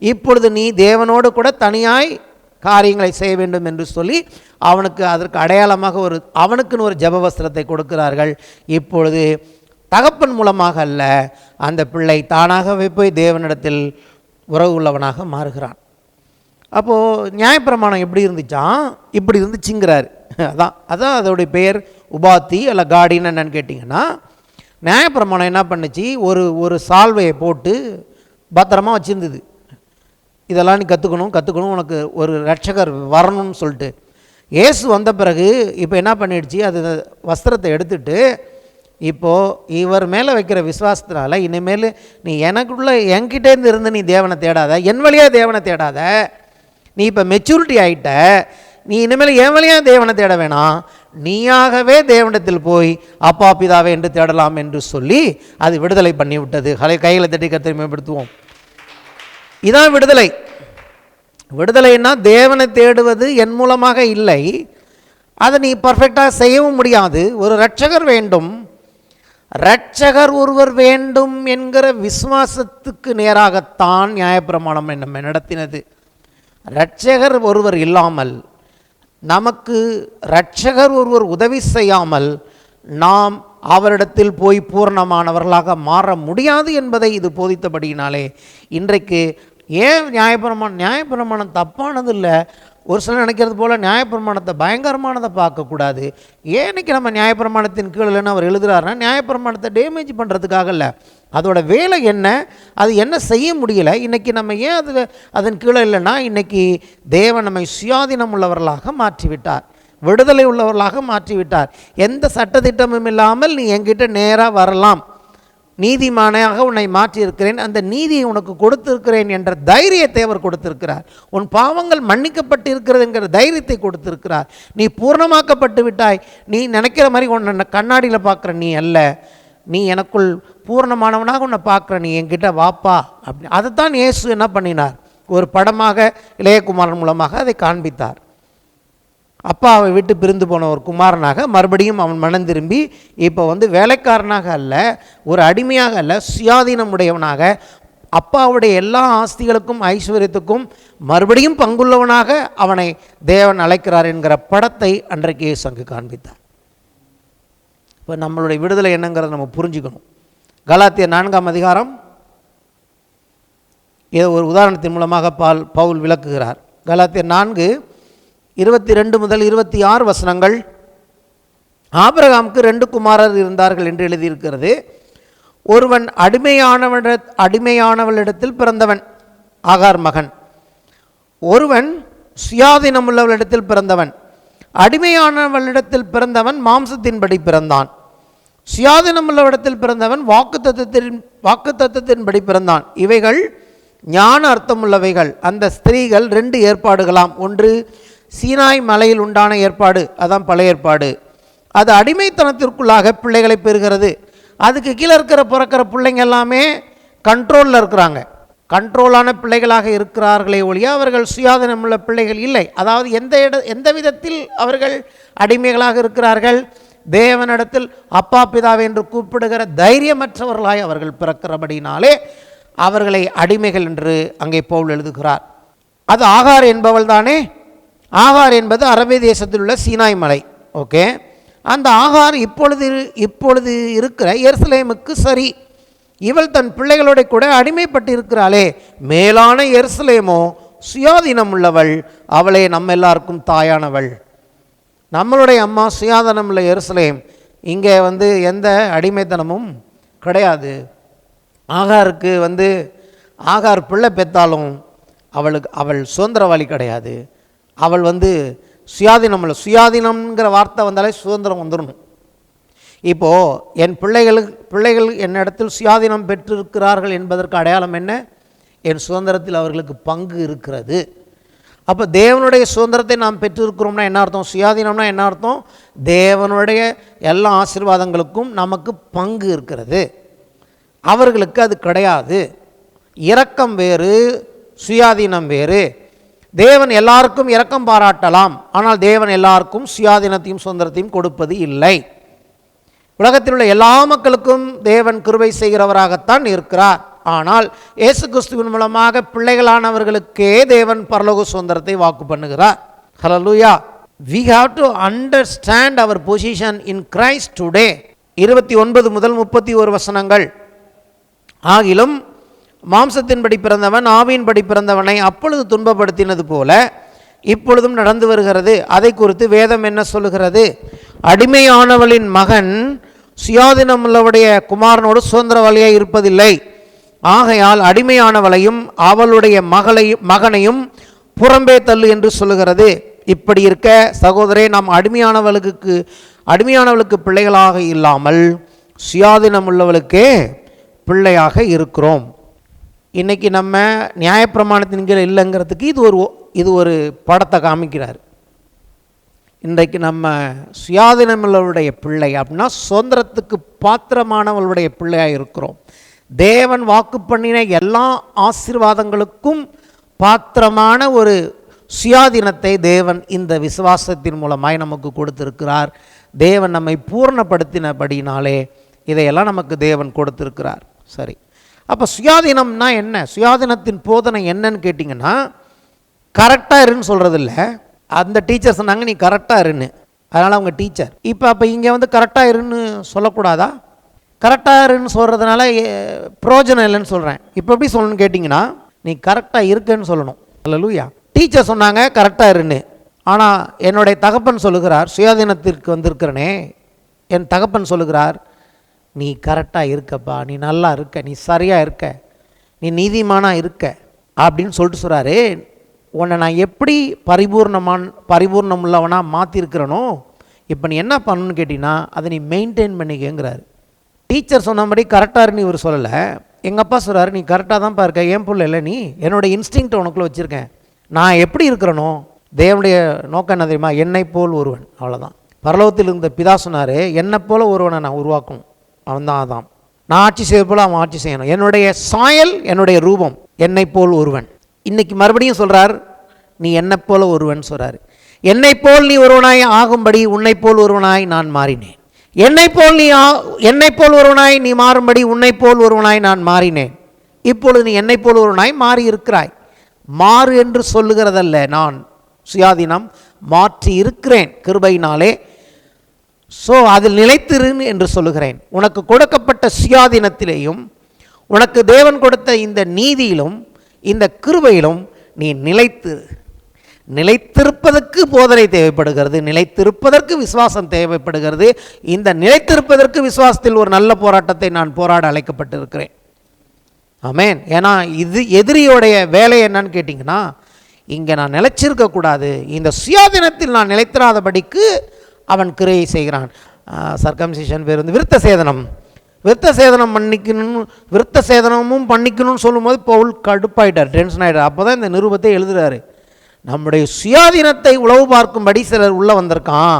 இப்பொழுது நீ தேவனோடு கூட தனியாய் காரியங்களை செய்ய வேண்டும் என்று சொல்லி அவனுக்கு அதற்கு அடையாளமாக அவனுக்குன்னு ஒரு ஜெப வஸ்திரத்தை கொடுக்கிறார்கள். இப்பொழுது தகப்பன் மூலமாக அல்ல, அந்த பிள்ளை தானாகவே போய் தேவனிடத்தில் உறவு உள்ளவனாக மாறுகிறான். அப்போது நியாயப்பிரமாணம் எப்படி இருந்துச்சான், இப்படி இருந்துச்சுங்கிறார். அதான் அதோடைய பெயர் உபாத்தி அல்ல காடின்னு என்னன்னு கேட்டிங்கன்னா, நியாயப்பிரமாணம் என்ன பண்ணுச்சு, ஒரு சால்வையை போட்டு பத்திரமா வச்சுருந்தது. இதெல்லாம் நீ கற்றுக்கணும், உனக்கு ஒரு ரட்சகர் வரணும்னு சொல்லிட்டு. இயேசு வந்த பிறகு இப்போ என்ன பண்ணிடுச்சு, அது வஸ்திரத்தை எடுத்துட்டு இப்போது இவர் மேலே வைக்கிற விசுவாசத்தினால இனிமேல் நீ எனக்குள்ள என்கிட்டேருந்து இருந்து நீ தேவனை தேடாத, என் வழியாக தேவனை தேடாத, நீ இப்போ மெச்சூரிட்டி ஆகிட்ட, நீ இனிமேல் என் வழியாக தேவனை தேட வேணாம், நீயாகவே தேவனிடத்தில் போய் அப்பா பிதாவே என்று தேடலாம் என்று சொல்லி அது விடுதலை பண்ணி விட்டது. கைகளை தட்டி கர்த்தரை மேம்படுத்துவோம். இதான் விடுதலை. விடுதலைன்னா தேவனை தேடுவது என் மூலமாக இல்லை, அதை நீ பர்ஃபெக்டாக செய்யவும் முடியாது. ஒரு இரட்சகர் வேண்டும், இரட்சகர் ஒருவர் வேண்டும் என்கிற விசுவாசத்துக்கு நேராகத்தான் நியாயப்பிரமாணம் நம்ம நடத்தினது. இரட்சகர் ஒருவர் இல்லாமல், நமக்கு இரட்சகர் ஒருவர் உதவி செய்யாமல் நாம் அவரிடத்தில் போய் பூரணமானவர்களாக மாற முடியாது என்பதை இது போதித்தபடியினாலே இன்றைக்கு ஏன் நியாயப்பிரமாணம் தப்பானது இல்லை. ஒரு சிலர் நினைக்கிறது போல் நியாயப்பிரமாணத்தை பயங்கரமானதை பார்க்கக்கூடாது. ஏன் இன்றைக்கி நம்ம நியாயப்பிரமாணத்தின் கீழே இல்லைன்னு அவர் எழுதுகிறாருன்னா, நியாயப்பிரமாணத்தை டேமேஜ் பண்ணுறதுக்காக இல்லை, அதோட வேலை என்ன, அது என்ன செய்ய முடியலை. இன்றைக்கி நம்ம ஏன் அதன் கீழே இல்லைன்னா, இன்றைக்கி தேவன் நம்மை சுயாதீனம் உள்ளவர்களாக மாற்றிவிட்டார், விடுதலை உள்ளவர்களாக மாற்றிவிட்டார். எந்த சட்டத்திட்டமும் இல்லாமல் நீ என்கிட்ட நேராக வரலாம், நீதிமானாக உன்னை மாற்றியிருக்கிறேன், அந்த நீதியை உனக்கு கொடுத்திருக்கிறேன் என்ற தைரியத்தை அவர் கொடுத்திருக்கிறார். உன் பாவங்கள் மன்னிக்கப்பட்டு இருக்கிறது என்கிற தைரியத்தை கொடுத்திருக்கிறார். நீ பூர்ணமாக்கப்பட்டு விட்டாய். நீ நினைக்கிற மாதிரி உன்னை கண்ணாடியில் பார்க்குற நீ அல்ல, நீ எனக்குள் பூர்ணமானவனாக உன்னை பார்க்குற, நீ என்கிட்ட வாப்பா அப்படி. அதைத்தான் இயேசு என்ன பண்ணினார், ஒரு படமாக இளையகுமாரன் மூலமாக அதை காண்பித்தார். அப்பாவை விட்டு பிரிந்து போன ஒரு குமாரனாக மறுபடியும் அவன் மனம் திரும்பி இப்போ வேலைக்காரனாக அல்ல, ஒரு அடிமையாக அல்ல, சுயாதீனம் உடையவனாக அப்பாவுடைய எல்லா ஆஸ்திகளுக்கும் ஐஸ்வர்யத்துக்கும் மறுபடியும் பங்குள்ளவனாக அவனை தேவன் அழைக்கிறார் என்கிற படத்தை அன்றைக்கு இயேசு அங்கு காண்பித்தார். இப்போ நம்மளுடைய விடுதலை என்னங்கிறத நம்ம புரிஞ்சுக்கணும். கலாத்தியர் 4ஆம் அதிகாரம் இதை ஒரு உதாரணத்தின் மூலமாக பவுல் விளக்குகிறார். கலாத்தியர் 4:22 முதல் 26 வசனங்கள். ஆபிரகாமுக்கு 2 குமாரர் இருந்தார்கள் என்று எழுதியிருக்கிறது. ஒருவன் அடிமையானவளிடத்தில் பிறந்தவன், ஆகார் மகன். ஒருவன் சுயாதீனம் உள்ளவளிடத்தில் பிறந்தவன். அடிமையானவளிடத்தில் பிறந்தவன் மாம்சத்தின்படி பிறந்தான், சுயாதீனம் உள்ளவளிடத்தில் பிறந்தவன் வாக்குத்தத்தத்தின்படி பிறந்தான். இவைகள் ஞான அர்த்தமுள்ளவைகள். அந்த ஸ்திரீகள் 2 ஏற்பாடுகளாம். ஒன்று சீனாய் மலையில் உண்டான ஏற்பாடு, அதான் பழைய ஏற்பாடு. அது அடிமைத்தனத்திற்குள்ளாக பிள்ளைகளை பெறுகிறது. அதுக்கு கீழே பிறக்கிற பிள்ளைங்க எல்லாமே கண்ட்ரோலில் இருக்கிறாங்க, கண்ட்ரோலான பிள்ளைகளாக இருக்கிறார்களே ஒழிய அவர்கள் சுயாதீனம் உள்ள பிள்ளைகள் இல்லை. அதாவது எந்த விதத்தில் அவர்கள் அடிமைகளாக இருக்கிறார்கள், தேவனிடத்தில் அப்பா பிதாவே என்று கூப்பிடுகிற தைரியமற்றவர்களாய் அவர்கள் பிறக்கிறபடினாலே அவர்களை அடிமைகள் என்று அங்கே பவுல் எழுதுகிறார். அது ஆகார் என்பவள் தானே. ஆகார் என்பது அரபிய தேசத்தில் உள்ள சீனாய் மலை. ஓகே, அந்த ஆகார் இப்பொழுது இருக்கிற எருசலேமுக்கு சரி. இவள் தன் பிள்ளைகளோட கூட அடிமைப்பட்டு இருக்கிறாளே. மேலான எருசலேமோ சுயாதீனம் உள்ளவள், அவளே நம்ம எல்லாருக்கும் தாயானவள். நம்மளுடைய அம்மா சுயாதீனம் உள்ள எருசலேம். இங்கே எந்த அடிமைத்தனமும் கிடையாது. ஆகாருக்கு ஆகார் பிள்ளை பெற்றாலும் அவள் சுதந்திரவாளி கிடையாது. அவள் சுயாதீனம் இல்லை. சுயாதீனம்ங்கிற வார்த்தை வந்தாலே சுதந்திரம் வந்துடணும். இப்போது என் பிள்ளைகள் என்னிடத்தில் சுயாதீனம் பெற்றிருக்கிறார்கள் என்பதற்கு அடையாளம் என்ன? என் சுதந்திரத்தில் அவர்களுக்கு பங்கு இருக்கிறது. அப்போ தேவனுடைய சுதந்திரத்தை நாம் பெற்றிருக்கிறோம்னா என்ன அர்த்தம்? சுயாதீனம்னா என்ன அர்த்தம்? தேவனுடைய எல்லா ஆசீர்வாதங்களுக்கும் நமக்கு பங்கு இருக்கிறது. அவர்களுக்கு அது கிடையாது. இரக்கம் வேறு, சுயாதீனம் வேறு. தேவன் எல்லாருக்கும் இரக்கம் பாராட்டலாம், ஆனால் தேவன் எல்லாருக்கும் சுயாதீனத்தையும் சுதந்திரத்தையும் கொடுப்பது இல்லை. உலகத்தில் உள்ள எல்லா மக்களுக்கும் தேவன் கிருபை செய்கிறவராகத்தான் இருக்கிறார். ஆனால் இயேசு கிறிஸ்துவின் மூலமாக பிள்ளைகளானவர்களுக்கே தேவன் பரலோக சுதந்திரத்தை வாக்கு பண்ணுகிறார். ஹல்லேலூயா. We have to understand our position in Christ today. 29 முதல் 31 வசனங்கள். ஆகிலும் மாம்சத்தின்படி பிறந்தவன் ஆவியின்படி பிறந்தவனை அப்பொழுது துன்பப்படுத்தினது போல இப்பொழுதும் நடந்து வருகிறது. அதை குறித்து வேதம் என்ன சொல்லுகிறது? அடிமையானவளின் மகன் சுயாதீனம் உள்ளவருடைய குமாரனோடு சுதந்திரவாளியாய் இருப்பதில்லை. ஆகையால் அடிமையானவளையும் அவளுடைய மகனையும் புறம்பே தள்ளு என்று சொல்லுகிறது. இப்படி இருக்க சகோதரே, நாம் அடிமையானவளுக்கு பிள்ளைகளாக இல்லாமல் சுயாதீனம் உள்ளவளுக்கே பிள்ளையாக இருக்கிறோம். இன்றைக்கி நம்ம நியாயப்பிரமாணத்தின் கீழே இல்லைங்கிறதுக்கு இது ஒரு படத்தை காமிக்கிறார். இன்றைக்கு நம்ம சுயாதீனமுள்ளவருடைய பிள்ளை அப்படின்னா சுதந்திரத்துக்கு பாத்திரமானவளுடைய பிள்ளையாக இருக்கிறோம். தேவன் வாக்கு பண்ணின எல்லா ஆசீர்வாதங்களுக்கும் பாத்திரமான ஒரு சுயாதீனத்தை தேவன் இந்த விசுவாசத்தின் மூலமாய் நமக்கு கொடுத்திருக்கிறார். தேவன் நம்மை பூர்ணப்படுத்தினபடினாலே இதையெல்லாம் நமக்கு தேவன் கொடுத்திருக்கிறார். சரி, அப்போ சுயாதீனம்னா என்ன? சுயாதீனத்தின் போதனை என்னன்னு கேட்டிங்கன்னா, கரெக்டாக இருன்னு சொல்கிறதில்ல. அந்த டீச்சர் சொன்னாங்க நீ கரெக்டாக இருன்னு, அதனால் அவங்க டீச்சர். அப்போ இங்கே வந்து கரெக்டாக இருன்னு சொல்லக்கூடாதா? கரெக்டாக இருன்னு சொல்கிறதுனால பிரயோஜனம் இல்லைன்னு சொல்கிறேன். இப்போ எப்படி சொல்லணும்னு கேட்டிங்கன்னா, நீ கரெக்டாக இருக்கேன்னு சொல்லணும். அல்லேலூயா. டீச்சர் சொன்னாங்க கரெக்டாக இருன்னு, ஆனால் என்னுடைய தகப்பன் சொல்லுகிறார், சுயாதீனத்திற்கு வந்திருக்கிறனே என் தகப்பன் சொல்லுகிறார், நீ கரெக்டாக இருக்கப்பா, நீ நல்லா இருக்க, நீ சரியாக இருக்க, நீ நீதிமானாக இருக்க அப்படின்னு சொல்லிட்டு சொல்கிறாரு. உன்னை நான் எப்படி பரிபூர்ணம் உள்ளவனாக மாற்றிருக்கிறனோ, இப்போ நீ என்ன பண்ணணும்னு கேட்டிங்கன்னா அதை நீ மெயின்டைன் பண்ணிக்கங்கிறாரு. டீச்சர் சொன்னபடி கரெக்டாக இருன்னு இவர் சொல்லலை. எங்கள் அப்பா சொல்கிறாரு, நீ கரெக்டாக தான்ப்பா இருக்க, ஏன் பிள்ளை இல்லை, நீ என்னோடய இன்ஸ்டிங்க்ட் உனக்குள்ளே வச்சுருக்கேன், நான் எப்படி இருக்கிறனோ. தேவனுடைய நோக்கம் என்ன தெரியுமா? என்னை போல் ஒருவன், அவ்வளோதான். பரலோகத்தில் இருந்த பிதா சொன்னார், என்னை போல் ஒருவனை நான் உருவாக்கணும், அவன் தான் அதான். நான் ஆட்சி செய்ய போல் அவன் ஆட்சி செய்யணும், என்னுடைய சாயல் என்னுடைய ரூபம் என்னை போல் ஒருவன். இன்றைக்கி மறுபடியும் சொல்கிறார், நீ என்னை போல் ஒருவன் சொல்கிறார். என்னை போல் நீ ஒருவனாய் ஆகும்படி உன்னை போல் ஒருவனாய் நான் மாறினேன். என்னை போல் ஒருவனாய் நீ மாறும்படி உன்னை போல் ஒருவனாய் நான் மாறினேன். இப்பொழுது நீ என்னை போல் ஒருவனாய் மாறி இருக்கிறாய். மாறு என்று சொல்லுகிறதல்ல, நான் சுயாதீனம் மாற்றி இருக்கிறேன் கிருபையினாலே. ஸோ அதில் நிலைத்திரு என்று சொல்லுகிறேன். உனக்கு கொடுக்கப்பட்ட சுயாதீனத்திலேயும் உனக்கு தேவன் கொடுத்த இந்த நீதியிலும் இந்த கிருபையிலும் நீ நிலைத்திருப்பதற்கு போதனை தேவைப்படுகிறது, நிலைத்திருப்பதற்கு விசுவாசம் தேவைப்படுகிறது. இந்த நிலைத்திருப்பதற்கு விசுவாசத்தில் ஒரு நல்ல போராட்டத்தை நான் போராட அழைக்கப்பட்டிருக்கிறேன். ஆமென். ஏன்னா இது எதிரியோடைய வேலை என்னன்னு கேட்டிங்கன்னா, இங்கே நான் நிலைச்சிருக்கக்கூடாது, இந்த சுயாதீனத்தில் நான் நிலைத்திராதபடிக்கு அவன் கிரியை செய்கிறான். சர்க்கம்சிஷன் பேர் வந்து விருத்த சேதனமும் பண்ணிக்கணும்னு சொல்லும்போது பவுல் கடுப்பாயிட்டார், டென்ஷன் ஆகிட்டார். அப்போ தான் இந்த நிருபத்தை எழுதுகிறாரு. நம்முடைய சுயாதீனத்தை உளவு பார்க்கும்படி சிலர் உள்ளே வந்திருக்கான்.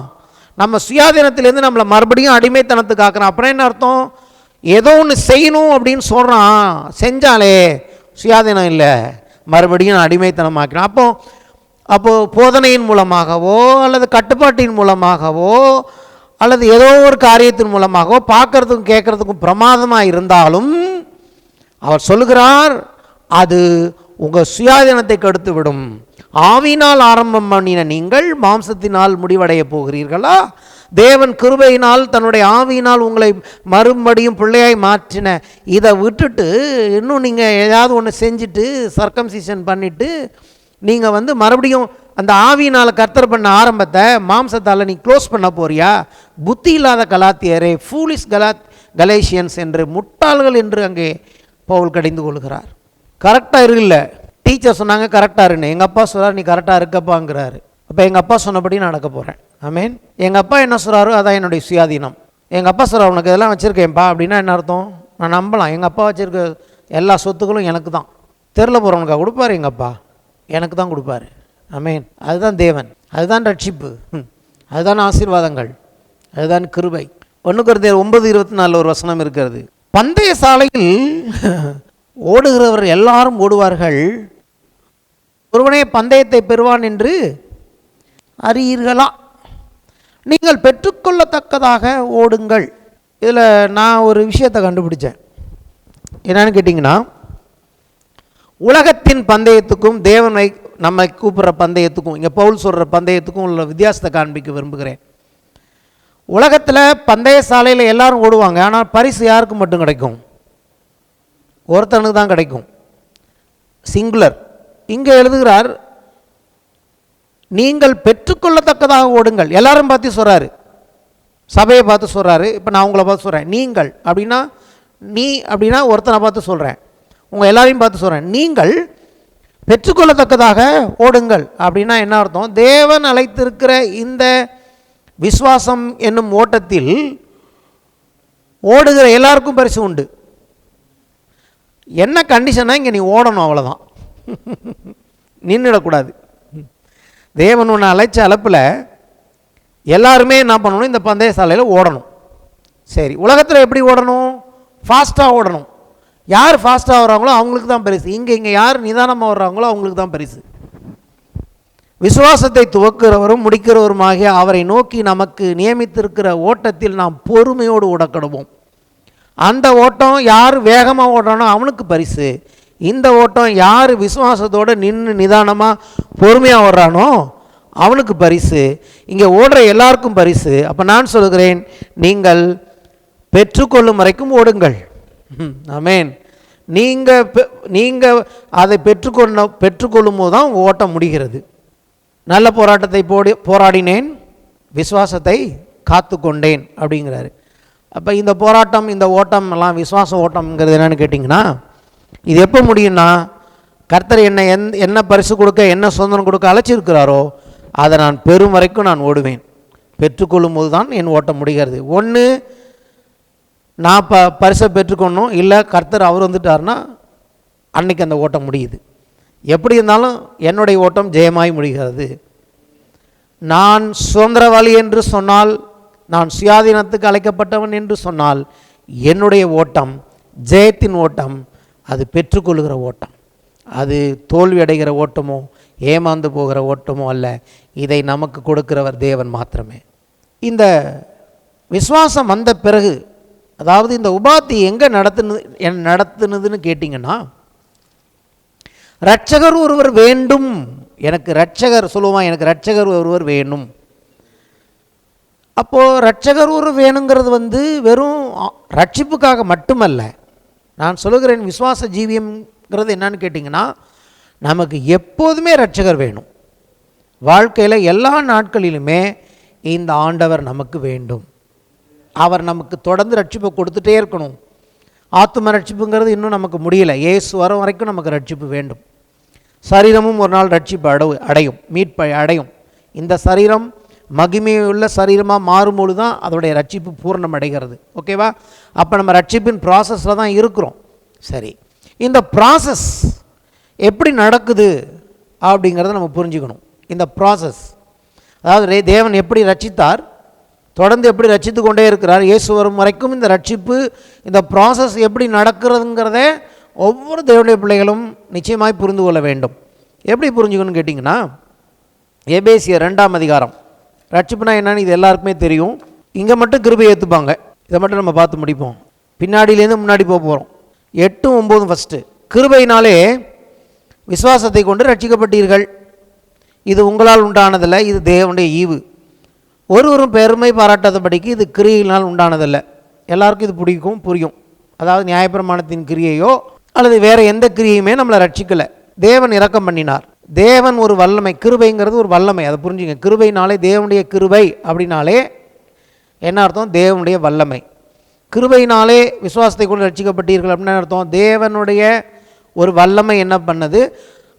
நம்ம சுயாதீனத்திலேருந்து நம்மளை மறுபடியும் அடிமைத்தனத்துக்கு ஆக்குறான். அப்புறம் என்ன அர்த்தம்? ஏதோ ஒன்று செய்யணும் அப்படின்னு சொல்கிறான், செஞ்சாலே சுயாதீனம் இல்லை, மறுபடியும் அடிமைத்தனம் ஆக்கிறான். அப்போது போதனையின் மூலமாகவோ அல்லது கட்டுப்பாட்டின் மூலமாகவோ அல்லது ஏதோ ஒரு காரியத்தின் மூலமாகவோ பார்க்கறதுக்கும் கேட்குறதுக்கும் பிரமாதமாக இருந்தாலும் அவர் சொல்லுகிறார், அது உங்கள் சுயாதீனத்தை கெடுத்து விடும். ஆவியினால் ஆரம்பம் பண்ணின நீங்கள் மாம்சத்தினால் முடிவடைய போகிறீர்களா? தேவன் கிருபையினால் தன்னுடைய ஆவியினால் உங்களை மறுபடியும் பிள்ளையாய் மாற்றின இதை விட்டுட்டு இன்னும் நீங்கள் ஏதாவது ஒன்று செஞ்சுட்டு சர்க்கம்சிஷன் பண்ணிவிட்டு நீங்கள் வந்து மறுபடியும் அந்த ஆவியினால் கர்த்தர் பண்ண ஆரம்பத்தை மாம்சத்தால் நீ க்ளோஸ் பண்ண போறியா? புத்தி இல்லாத கலாத்தியரே, ஃபூலிஷ் கலேஷியன்ஸ் என்று, முட்டாள்கள் என்று அங்கே பவுல் கடிந்து கொள்கிறார். கரெக்டாக இருக்குல்ல, டீச்சர் சொன்னாங்க கரெக்டாக இருன்னு, எங்கள் அப்பா சொல்கிறார் நீ கரெக்டாக இருக்கப்பாங்கிறாரு. அப்போ எங்கள் அப்பா சொன்னபடி நடக்க போகிறேன். ஆமேன். எங்கள் அப்பா என்ன சொல்கிறாரோ அதான் என்னுடைய சுயாதீனம். எங்கள் அப்பா சொல்கிறார் உனக்கு இதெல்லாம் வச்சுருக்கேன்ப்பா அப்படின்னா என்ன அர்த்தம்? நான் நம்பலாம், எங்கள் அப்பா வச்சுருக்க எல்லா சொத்துக்களும் எனக்கு தான். தெருல போகிறவனுக்கா கொடுப்பாரு? எங்கள் அப்பா எனக்கு தான் கொடுப்பாரு. ஆமேன். அதுதான் தேவன், அதுதான் ரட்சிப்பு, அதுதான் ஆசீர்வாதங்கள், அதுதான் கிருபை. 1 கொரிந்தியர் 9:24 ஒரு வசனம் இருக்கிறது. பந்தய சாலையில் ஓடுகிறவர் எல்லாரும் ஓடுவார்கள், ஒருவனே பந்தயத்தை பெறுவான் என்று அறியீர்களா? நீங்கள் பெற்றுக்கொள்ளத்தக்கதாக ஓடுங்கள். இதில் நான் ஒரு விஷயத்தை கண்டுபிடிச்சேன். என்னன்னு கேட்டிங்கன்னா, உலகத்தின் பந்தயத்துக்கும் தேவனை நம்மை கூப்பிட்ற பந்தயத்துக்கும், இங்கே பவுல் சொல்கிற பந்தயத்துக்கும் உள்ள வித்தியாசத்தை காண்பிக்க விரும்புகிறேன். உலகத்தில் பந்தய சாலையில் எல்லாரும் ஓடுவாங்க, ஆனால் பரிசு யாருக்கு மட்டும் கிடைக்கும்? ஒருத்தனுக்கு தான் கிடைக்கும், சிங்குலர். இங்கே எழுதுகிறார் நீங்கள் பெற்றுக்கொள்ளத்தக்கதாக ஓடுங்கள். எல்லாரும் பார்த்து சொல்கிறாரு. சபையை பார்த்து சொல்கிறாரு. இப்போ நான் உங்களை பார்த்து சொல்கிறேன் நீங்கள் அப்படின்னா, நீ அப்படின்னா ஒருத்தனை பார்த்து சொல்கிறேன், உங்கள் எல்லாரையும் பார்த்து சொல்கிறேன். நீங்கள் பெற்றுக்கொள்ளத்தக்கதாக ஓடுங்கள் அப்படின்னா என்ன அர்த்தம்? தேவன் அழைத்திருக்கிற இந்த விசுவாசம் என்னும் ஓட்டத்தில் ஓடுகிற எல்லாருக்கும் பரிசு உண்டு. என்ன கண்டிஷனாக இங்கே நீ ஓடணும், அவ்வளோதான். நின்றுடக்கூடாது. தேவன் ஒன்று அழைச்ச அழைப்பில் எல்லாருமே என்ன பண்ணணும்? இந்த பந்தய சாலையில் ஓடணும். சரி, உலகத்தில் எப்படி ஓடணும்? ஃபாஸ்ட்டாக ஓடணும். யார் ஃபாஸ்ட்டாக வர்றாங்களோ அவங்களுக்கு தான் பரிசு. இங்கே யார் நிதானமாக வர்றாங்களோ அவங்களுக்கு தான் பரிசு. விசுவாசத்தை துவக்கிறவரும் முடிக்கிறவருமாகிய அவரை நோக்கி நமக்கு நியமித்திருக்கிற ஓட்டத்தில் நாம் பொறுமையோடு ஓடக்கடுவோம். அந்த ஓட்டம் யார் வேகமாக ஓடுறானோ அவனுக்கு பரிசு. இந்த ஓட்டம் யார் விசுவாசத்தோடு நின்று நிதானமாக பொறுமையாக ஓடுறானோ அவனுக்கு பரிசு. இங்கே ஓடுற எல்லாருக்கும் பரிசு. அப்போ நான் சொல்கிறேன், நீங்கள் பெற்றுக்கொள்ளும் வரைக்கும் ஓடுங்கள். ஆமென். நீங்கள் அதை பெற்றுக்கொள்ளும் போது தான் உங்கள் ஓட்டம் முடிகிறது. நல்ல போராட்டத்தை போராடினேன், விசுவாசத்தை காத்து கொண்டேன் அப்படிங்கிறாரு. அப்போ இந்த போராட்டம், இந்த ஓட்டம் எல்லாம் விசுவாச ஓட்டம்ங்கிறது என்னன்னு கேட்டிங்கன்னா, இது எப்போ முடியும்னா, கர்த்தர் என்ன பரிசு கொடுக்க, என்ன சுதந்திரம் கொடுக்க அழைச்சிருக்கிறாரோ அதை நான் பெறும் வரைக்கும் நான் ஓடுவேன். பெற்றுக்கொள்ளும் போது தான் என் ஓட்டம் முடிகிறது. ஒன்று நான் பரிசை பெற்றுக்கொள்ளணும், இல்லை கர்த்தர் அவர் வந்துட்டார்னா அன்னைக்கு அந்த ஓட்டம் முடியுது. எப்படி இருந்தாலும் என்னுடைய ஓட்டம் ஜெயமாய் முடிகிறது. நான் சுதந்திரவாளி என்று சொன்னால், நான் சுயாதீனத்துக்கு அழைக்கப்பட்டவன் என்று சொன்னால், என்னுடைய ஓட்டம் ஜெயத்தின் ஓட்டம். அது பெற்றுக்கொள்கிற ஓட்டம். அது தோல்வி அடைகிற ஓட்டமோ ஏமாந்து போகிற ஓட்டமோ அல்ல. இதை நமக்கு கொடுக்கிறவர் தேவன் மாத்திரமே. இந்த விசுவாசம் வந்த பிறகு, அதாவது இந்த உபாத்தி எங்கே நடத்துனதுன்னு கேட்டிங்கன்னா, இரட்சகர் ஒருவர் வேண்டும். எனக்கு இரட்சகர் சொல்லுவான், எனக்கு இரட்சகர் ஒருவர் வேணும். அப்போது இரட்சகர் ஒருவர் வேணுங்கிறது வெறும் ரட்சிப்புக்காக மட்டுமல்ல. நான் சொல்லுகிறேன், விசுவாச ஜீவியம்ங்கிறது என்னன்னு கேட்டிங்கன்னா, நமக்கு எப்போதுமே இரட்சகர் வேணும். வாழ்க்கையில் எல்லா நாட்களிலுமே இந்த ஆண்டவர் நமக்கு வேண்டும். அவர் நமக்கு தொடர்ந்து ரட்சிப்பை கொடுத்துட்டே இருக்கணும். ஆத்தும ரட்சிப்புங்கிறது இன்னும் நமக்கு முடியல. இயேசு வர வரைக்கும் நமக்கு ரட்சிப்பு வேண்டும். சரீரமும் ஒரு நாள் ரட்சிப்பு அடையும், மீட்பை அடையும். இந்த சரீரம் மகிமையுள்ள சரீரமாக மாறும்போது தான் அதோடைய ரட்சிப்பு பூர்ணம் அடைகிறது. ஓகேவா? அப்போ நம்ம ரட்சிப்பின் ப்ராசஸில் தான் இருக்கிறோம். சரி, இந்த ப்ராசஸ் எப்படி நடக்குது அப்படிங்கிறத நம்ம புரிஞ்சுக்கணும். இந்த ப்ராசஸ், அதாவது தேவன் எப்படி ரட்சித்தார், தொடர்ந்து எப்படி ரட்சித்து கொண்டே இருக்கிறார், இயேசு வரும் வரைக்கும் இந்த ரட்சிப்பு, இந்த ப்ராசஸ் எப்படி நடக்கிறதுங்கிறத ஒவ்வொரு தேவனுடைய பிள்ளைகளும் நிச்சயமாய் புரிந்து கொள்ள வேண்டும். எப்படி புரிஞ்சுக்கணும்னு கேட்டிங்கன்னா, எபேசியர் 2ஆம் அதிகாரம். ரட்சிப்புனா என்னன்னு இது எல்லாருக்குமே தெரியும். இங்கே மட்டும் கிருபை ஏற்றுப்பாங்க. இதை மட்டும் நம்ம பார்த்து முடிப்போம். பின்னாடியிலேருந்து முன்னாடி போக போகிறோம். 8, 9 ஃபஸ்ட்டு. கிருபையினாலே விசுவாசத்தை கொண்டு ரட்சிக்கப்பட்டீர்கள். இது உங்களால் உண்டானதில்லை, இது தேவனுடைய ஈவு. ஒருவரும் பெருமை பாராட்டாதபடிக்கு இது கிரியையினால் உண்டானதில்லை. எல்லாருக்கும் இது பிடிக்கும், புரியும். அதாவது நியாயப்பிரமாணத்தின் கிரியையோ அல்லது வேறு எந்த கிரியையுமே நம்மளை ரட்சிக்கலை. தேவன் இரக்கம் பண்ணினார். தேவன் ஒரு வல்லமை, கிருபைங்கிறது ஒரு வல்லமை, அதை புரிஞ்சுங்க. கிருபைனாலே, தேவனுடைய கிருபை அப்படின்னாலே என்ன அர்த்தம்? தேவனுடைய வல்லமை. கிருபையினாலே விசுவாசத்தை கொண்டு ரட்சிக்கப்பட்டீர்கள் அப்படின்னு அர்த்தம். தேவனுடைய ஒரு வல்லமை என்ன பண்ணது?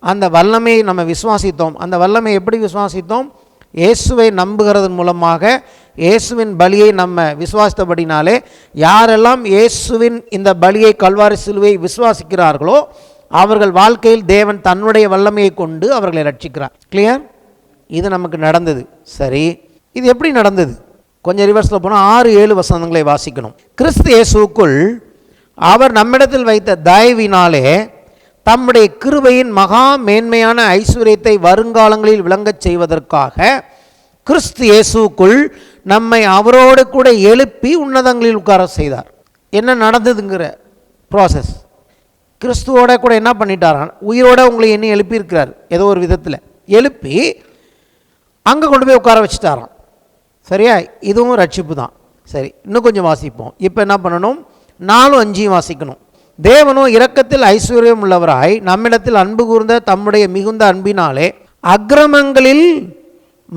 அந்த வல்லமையை நம்ம விசுவாசித்தோம். அந்த வல்லமை எப்படி விசுவாசித்தோம்? இயேசுவை நம்புகிறதன் மூலமாக, இயேசுவின் பலியை நம்ம விசுவாசித்தபடினாலே, யாரெல்லாம் இயேசுவின் இந்த பலியை, கல்வாரி சிலுவை விசுவாசிக்கிறார்களோ அவர்கள் வாழ்க்கையில் தேவன் தன்னுடைய வல்லமையை கொண்டு அவர்களை ரட்சிக்கிறார். கிளியர்? இது நமக்கு நடந்தது. சரி, இது எப்படி நடந்தது? கொஞ்சம் ரிவர்ஸில் போனால் 6, 7 வசனங்களை வாசிக்கணும். கிறிஸ்து இயேசுவுக்குள் அவர் நம்மிடத்தில் வைத்த தயவினாலே தம்முடைய கிருபையின் மகா மேன்மையான ஐஸ்வர்யத்தை வருங்காலங்களில் விளங்கச் செய்வதற்காக கிறிஸ்து இயேசுவுக்குள் நம்மை அவரோடு கூட எழுப்பி உன்னதங்களில் உட்கார செய்தார். என்ன நடந்ததுங்கிற ப்ராசஸ், கிறிஸ்துவோட கூட என்ன பண்ணிட்டாரான்? உயிரோட உங்களை என்ன எழுப்பியிருக்கிறார், ஏதோ ஒரு விதத்தில் எழுப்பி அங்கே கொண்டு போய் உட்கார வச்சுட்டாரான். சரியா? இதுவும் ரட்சிப்பு தான். சரி, இன்னும் கொஞ்சம் வாசிப்போம். இப்போ என்ன பண்ணணும்? 4, 5 வாசிக்கணும். தேவனோ இரக்கத்தில் ஐஸ்வர்யம் உள்ளவராய் நம்மிடத்தில் அன்பு கூர்ந்த தம்முடைய மிகுந்த அன்பினாலே அக்கிரமங்களில்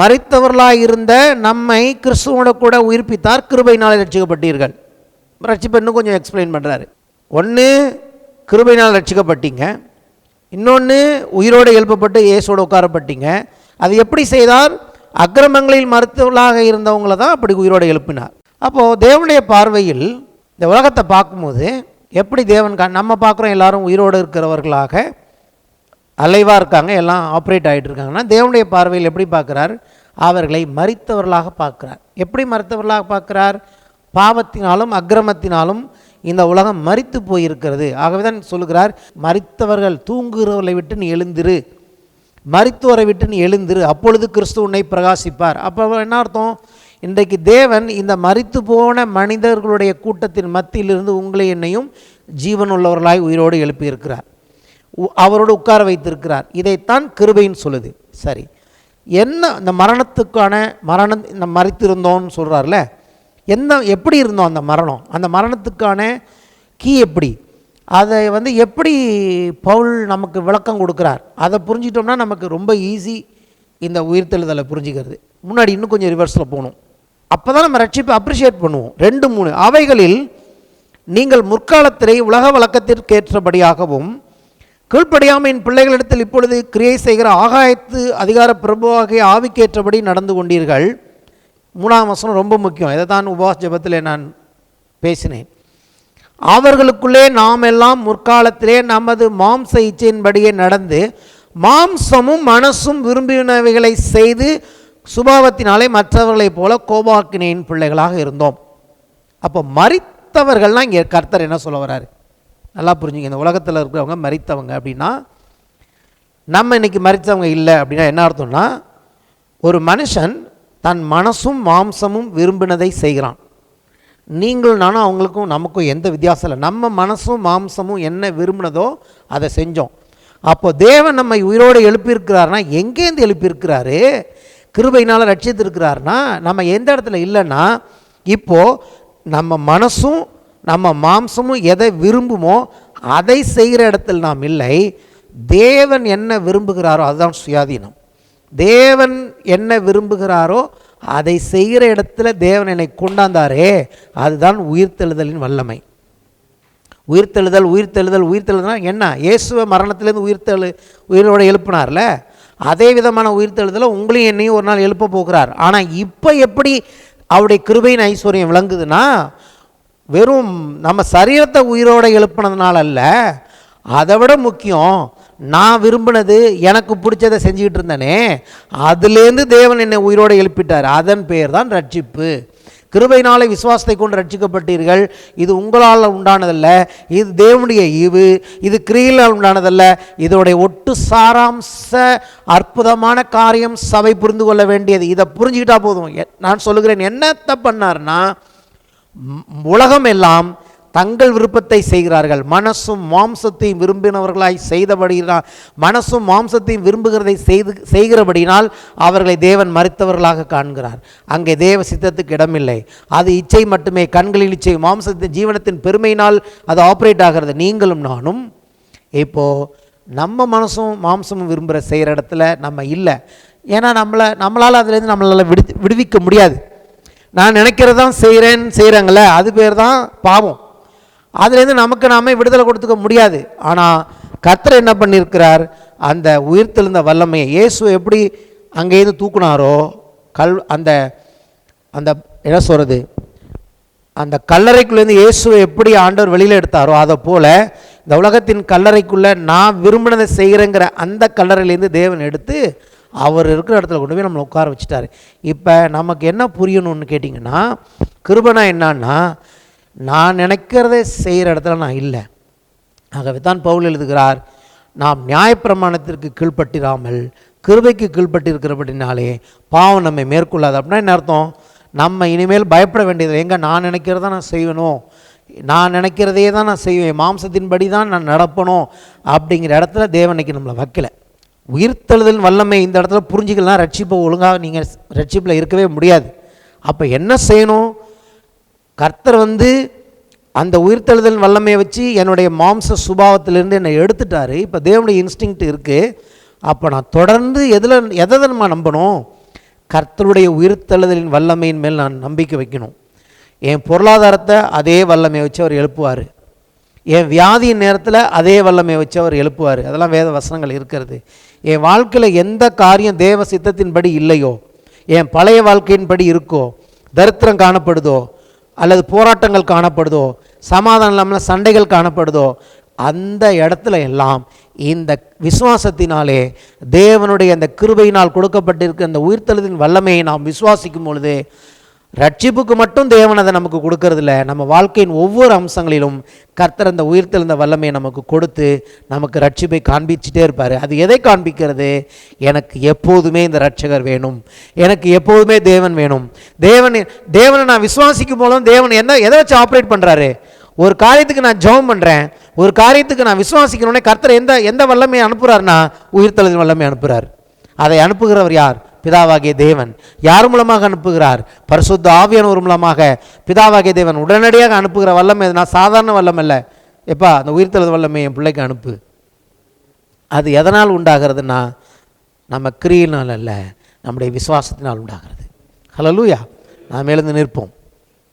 மரித்தவர்களாக இருந்த நம்மை கிறிஸ்துவோட கூட உயிர்ப்பித்தார், கிருபையினால் ரட்சிக்கப்பட்டீர்கள். ரட்சிப்பு இன்னும் கொஞ்சம் எக்ஸ்பிளைன் பண்ணுறாரு. ஒன்று கிருபையினால் ரட்சிக்கப்பட்டீங்க, இன்னொன்று உயிரோடு எழுப்பப்பட்டு இயேசோடு உட்காரப்பட்டீங்க. அது எப்படி செய்தார்? அக்கிரமங்களில் மருத்துவர்களாக இருந்தவங்கள தான் அப்படி உயிரோடு எழுப்பினார். அப்போது தேவனுடைய பார்வையில் இந்த உலகத்தை பார்க்கும்போது எப்படி தேவன் நம்ம பார்க்குறோம் எல்லாரும் உயிரோடு இருக்கிறவர்களாக அலைவாக இருக்காங்க, எல்லாம் ஆப்ரேட் ஆகிட்டு இருக்காங்கன்னா, தேவனுடைய பார்வையில் எப்படி பார்க்குறார்? அவர்களை மரித்தவர்களாக பார்க்குறார். எப்படி மரித்தவர்களாக பார்க்குறார்? பாவத்தினாலும் அக்கிரமத்தினாலும் இந்த உலகம் மரித்து போயிருக்கிறது. ஆகவே தான் சொல்லுகிறார், மரித்தவர்கள் தூங்குகிறவர்களை விட்டு நீ எழுந்திரு, மரித்தோரை விட்டு நீ எழுந்திரு, அப்பொழுது கிறிஸ்து உன்னை பிரகாசிப்பார். அப்போ என்ன அர்த்தம்? இன்றைக்கு தேவன் இந்த மரித்து போன மனிதர்களுடைய கூட்டத்தின் மத்தியிலிருந்து உங்களை என்னையும் ஜீவனுள்ளவர்களாய் உயிரோடு எழுப்பியிருக்கிறார், அவரோடு உட்கார வைத்திருக்கிறார். இதைத்தான் கிருபைன்னு சொல்லுது. சரி, என்ன இந்த மரணத்துக்கான இந்த மரித்திருந்தோன்னு சொல்கிறார்ல, எப்படி இருந்தோம் அந்த மரணம்? அந்த மரணத்துக்கான கீ எப்படி? அதை எப்படி பவுல் நமக்கு விளக்கம் கொடுக்குறார்? அதை புரிஞ்சிட்டோம்னா நமக்கு ரொம்ப ஈஸி இந்த உயிர்த்தெழுதலை புரிஞ்சுக்கிறது. முன்னாடி இன்னும் கொஞ்சம் ரிவர்ஸில் போகணும். அப்போ தான் நம்ம ரட்சிப்பை அப்ரிஷியேட் பண்ணுவோம். 2-3 அவைகளில் நீங்கள் முற்காலத்திலே உலக வழக்கத்திற்கேற்றபடியாகவும் கீழ்ப்படியாமையின் பிள்ளைகளிடத்தில் இப்பொழுது கிரியை செய்கிற ஆகாயத்து அதிகார பிரபுவாகிய ஆவிக்கேற்றபடி நடந்து கொண்டீர்கள். 3ஆம் வசனம் ரொம்ப முக்கியம். இதை தான் உபவாச ஜெபத்தில் நான் பேசினேன். அவர்களுக்குள்ளே நாம் எல்லாம் முற்காலத்திலே நமது மாம்ச இச்சையின்படியே நடந்து மாம்சமும் மனசும் விரும்பினவைகளை செய்து சுபாவத்தினாலே மற்றவர்களைப் போல கோபாக்கினையின் பிள்ளைகளாக இருந்தோம். அப்போ மரித்தவர்கள்லாம் இங்கே கர்த்தர் என்ன சொல்ல வர்றாரு? நல்லா புரிஞ்சுங்க. இந்த உலகத்தில் இருக்கிறவங்க மரித்தவங்க அப்படின்னா, நம்ம இன்றைக்கி மரித்தவங்க இல்லை அப்படின்னா என்ன அர்த்தம்னா, ஒரு மனுஷன் தன் மனசும் மாம்சமும் விரும்பினதை செய்கிறான். நீங்கள் நானும் அவங்களுக்கும் நமக்கும் எந்த வித்தியாசம் இல்லை. நம்ம மனசும் மாம்சமும் என்ன விரும்பினதோ அதை செஞ்சோம். அப்போது தேவன் நம்மை உயிரோடு எழுப்பியிருக்கிறாருனா எங்கேருந்து எழுப்பியிருக்கிறாரு? கிருபையினால் ரட்சித்திருக்கிறாருனா நம்ம எந்த இடத்துல இல்லைன்னா, இப்போது நம்ம மனசும் நம்ம மாம்சமும் எதை விரும்புமோ அதை செய்கிற இடத்தில் நாம் இல்லை. தேவன் என்ன விரும்புகிறாரோ அதுதான் சுயாதீனம். தேவன் என்ன விரும்புகிறாரோ அதை செய்கிற இடத்துல தேவன் என்னை கொண்டாந்தாரே, அதுதான் உயிர்த்தெழுதலின் வல்லமை. உயிர்த்தெழுதல்னா என்ன? இயேசுவை மரணத்திலேருந்து உயிரோடு எழுப்பினார்ல, அதே விதமான உயிர்த்தெழுதலை உங்களையும் என்னையும் ஒரு நாள் எழுப்ப போகிறார். ஆனால் இப்போ எப்படி அவருடைய கிருபையின் ஐஸ்வர்யம் விளங்குதுன்னா, வெறும் நம்ம சரீரத்தை உயிரோடு எழுப்பினதுனால அல்ல, அதை விட முக்கியம், நான் விரும்பினது எனக்கு பிடிச்சதை செஞ்சுக்கிட்டு இருந்தேனே, அதுலேருந்து தேவன் என்னை உயிரோடு எழுப்பிட்டார். அதன் பெயர் தான் ரட்சிப்பு. கிருபையினாலே விசுவாசத்தை கொண்டு ரட்சிக்கப்பட்டீர்கள். இது உங்களால் உண்டானதல்ல, இது தேவனுடைய ஈவு, இது கிரியையால் உண்டானதல்ல. இதோடைய ஒட்டு சாராம்ச அற்புதமான காரியம் சபை புரிந்து கொள்ள வேண்டியது. இதை புரிஞ்சுக்கிட்டா போதும். நான் சொல்லுகிறேன், என்னத்தை பண்ணார்னா, உலகம் எல்லாம் தங்கள் விருப்பத்தை செய்கிறார்கள், மனசும் மாம்சத்தையும் விரும்பினவர்களாய் செய்தபடினால், மனசும் மாம்சத்தையும் விரும்புகிறதை செய்கிறபடினால் அவர்களை தேவன் மரித்தவர்களாக காண்கிறார். அங்கே தேவ சித்தத்துக்கு இடமில்லை. அது இச்சை மட்டுமே, கண்களில் இச்சை, மாம்சத்தின் ஜீவனத்தின் பெருமையினால் அது ஆப்ரேட் ஆகிறது. நீங்களும் நானும் இப்போது நம்ம மனசும் மாம்சமும் விரும்புகிற செய்கிற இடத்துல நம்ம இல்லை. ஏன்னா நம்மளால் அதுலேருந்து நம்மளால் விடுவிக்க முடியாது. நான் நினைக்கிறதான் செய்கிறாங்களே, அது பேர் தான் பாவம். அதுலேருந்து நமக்கு நாமே விடுதலை கொடுத்துக்க முடியாது. ஆனால் கர்த்தர் என்ன பண்ணியிருக்கிறார்? அந்த உயிர்த்தெழுந்த வல்லமையை இயேசு எப்படி அங்கேருந்து தூக்குனாரோ, அந்த அந்த என்ன சொல்கிறது, அந்த கல்லறைக்குள்ளேருந்து இயேசுவை எப்படி ஆண்டவர் வெளியில் எடுத்தாரோ, அதை போல் இந்த உலகத்தின் கல்லறைக்குள்ளே நான் விரும்பினதை செய்கிறேங்கிற அந்த கல்லறையிலேருந்து தேவன் எடுத்து அவர் இருக்கிற இடத்துல கொண்டு போய் நம்மளை உட்கார வச்சுட்டார். இப்போ நமக்கு என்ன புரியணும்னு கேட்டிங்கன்னா, கிருபைனா என்னன்னா, நான் நினைக்கிறத செய்கிற இடத்துல நான் இல்லை. ஆகவே தான் பவுல் எழுதுகிறார், நாம் நியாயப்பிரமாணத்திற்கு கீழ்ப்பட்டிராமல் கிருபைக்கு கீழ்ப்பட்டிருக்கிறபடினாலே பாவம் நம்மை மேற்கொள்ளாது. அப்படின்னா என்ன அர்த்தம்? நம்ம இனிமேல் பயப்பட வேண்டியது எங்கே? நான் நினைக்கிறத நான் செய்யணும், நான் நினைக்கிறதே தான் நான் செய்வேன், மாம்சத்தின்படி தான் நான் நடப்பணும் அப்படிங்கிற இடத்துல தேவனைக்கு நம்மளை வைக்கல. உயிர்த்தெழுதல் வல்லமை இந்த இடத்துல புரிஞ்சிக்கலாம். ரட்சிப்பை ஒழுங்காக நீங்கள் ரட்சிப்பில் இருக்கவே முடியாது. அப்போ என்ன செய்யணும்? கர்த்தர் அந்த உயிர்த்தெழுதல் வல்லமையை வச்சு என்னுடைய மாம்ச சுபாவத்திலேருந்து என்னை எடுத்துட்டாரு. இப்போ தேவனுடைய இன்ஸ்டிங்க்ட் இருக்குது. அப்போ நான் தொடர்ந்து எதை நம்ம நம்பணும்? கர்த்தருடைய உயிர்த்தெழுதலின் வல்லமையின் மேல் நான் நம்பிக்கை வைக்கணும். என் பொருளாதாரத்தை அதே வல்லமையை வச்சு அவர் எழுப்புவார். என் வியாதியின் நேரத்தில் அதே வல்லமையை வச்சு அவர் எழுப்புவார். அதெல்லாம் வேத வசனங்கள் இருக்கிறது. என் வாழ்க்கையில் எந்த காரியம் தேவ சித்தத்தின்படி இல்லையோ, என் பழைய வாழ்க்கையின்படி இருக்கோ, தரித்திரம் காணப்படுதோ, அல்லது போராட்டங்கள் காணப்படுதோ, சமாதானம் இல்லாமல் சண்டைகள் காணப்படுதோ, அந்த இடத்துல எல்லாம் இந்த விசுவாசத்தினாலே தேவனுடைய அந்த கிருபையினால் கொடுக்கப்பட்டிருக்க அந்த உயிர்த்தெழுதலின் வல்லமையை நாம் விசுவாசிக்கும் பொழுது, ரட்சிப்புக்கு மட்டும் தேவன் அதை நமக்கு கொடுக்கறதில்ல, நம்ம வாழ்க்கையின் ஒவ்வொரு அம்சங்களிலும் கர்த்தர் அந்த உயிர்த்தெழுந்த வல்லமையை நமக்கு கொடுத்து நமக்கு ரட்சிப்பை காண்பிச்சுட்டே இருப்பார். அது எதை காண்பிக்கிறது? எனக்கு எப்போதுமே இந்த ரட்சகர் வேணும், எனக்கு எப்போதுமே தேவன் வேணும். தேவனை நான் விசுவாசிக்கும் போதும் தேவன் எதை வச்சு ஆப்ரேட் பண்ணுறாரு? ஒரு காரியத்துக்கு நான் ஜெபம் பண்ணுறேன், ஒரு காரியத்துக்கு நான் விசுவாசிக்கணுன்னே கர்த்தர் எந்த வல்லமையை அனுப்புகிறாருன்னா உயிர்த்தெழுதலின் வல்லமை அனுப்புகிறார். அதை அனுப்புகிறவர் யார்? பிதாவாகிய தேவன். யார் மூலமாக அனுப்புகிறார்? பரிசுத்த ஆவியானவர் மூலமாக பிதாவாகிய தேவன் உடனடியாக அனுப்புகிற வல்லமை. நான் சாதாரண வல்லமை இல்லை, எப்பா அந்த உயிர்த்தெழுதல் வல்லமை என் பிள்ளைக்கு அனுப்பு. அது எதனால் உண்டாகிறதுனா நம்ம கிரியினால் அல்ல, நம்முடைய விசுவாசத்தினால் உண்டாகிறது. ஹல்லேலூயா. நாம் எழுந்து நிற்போம்.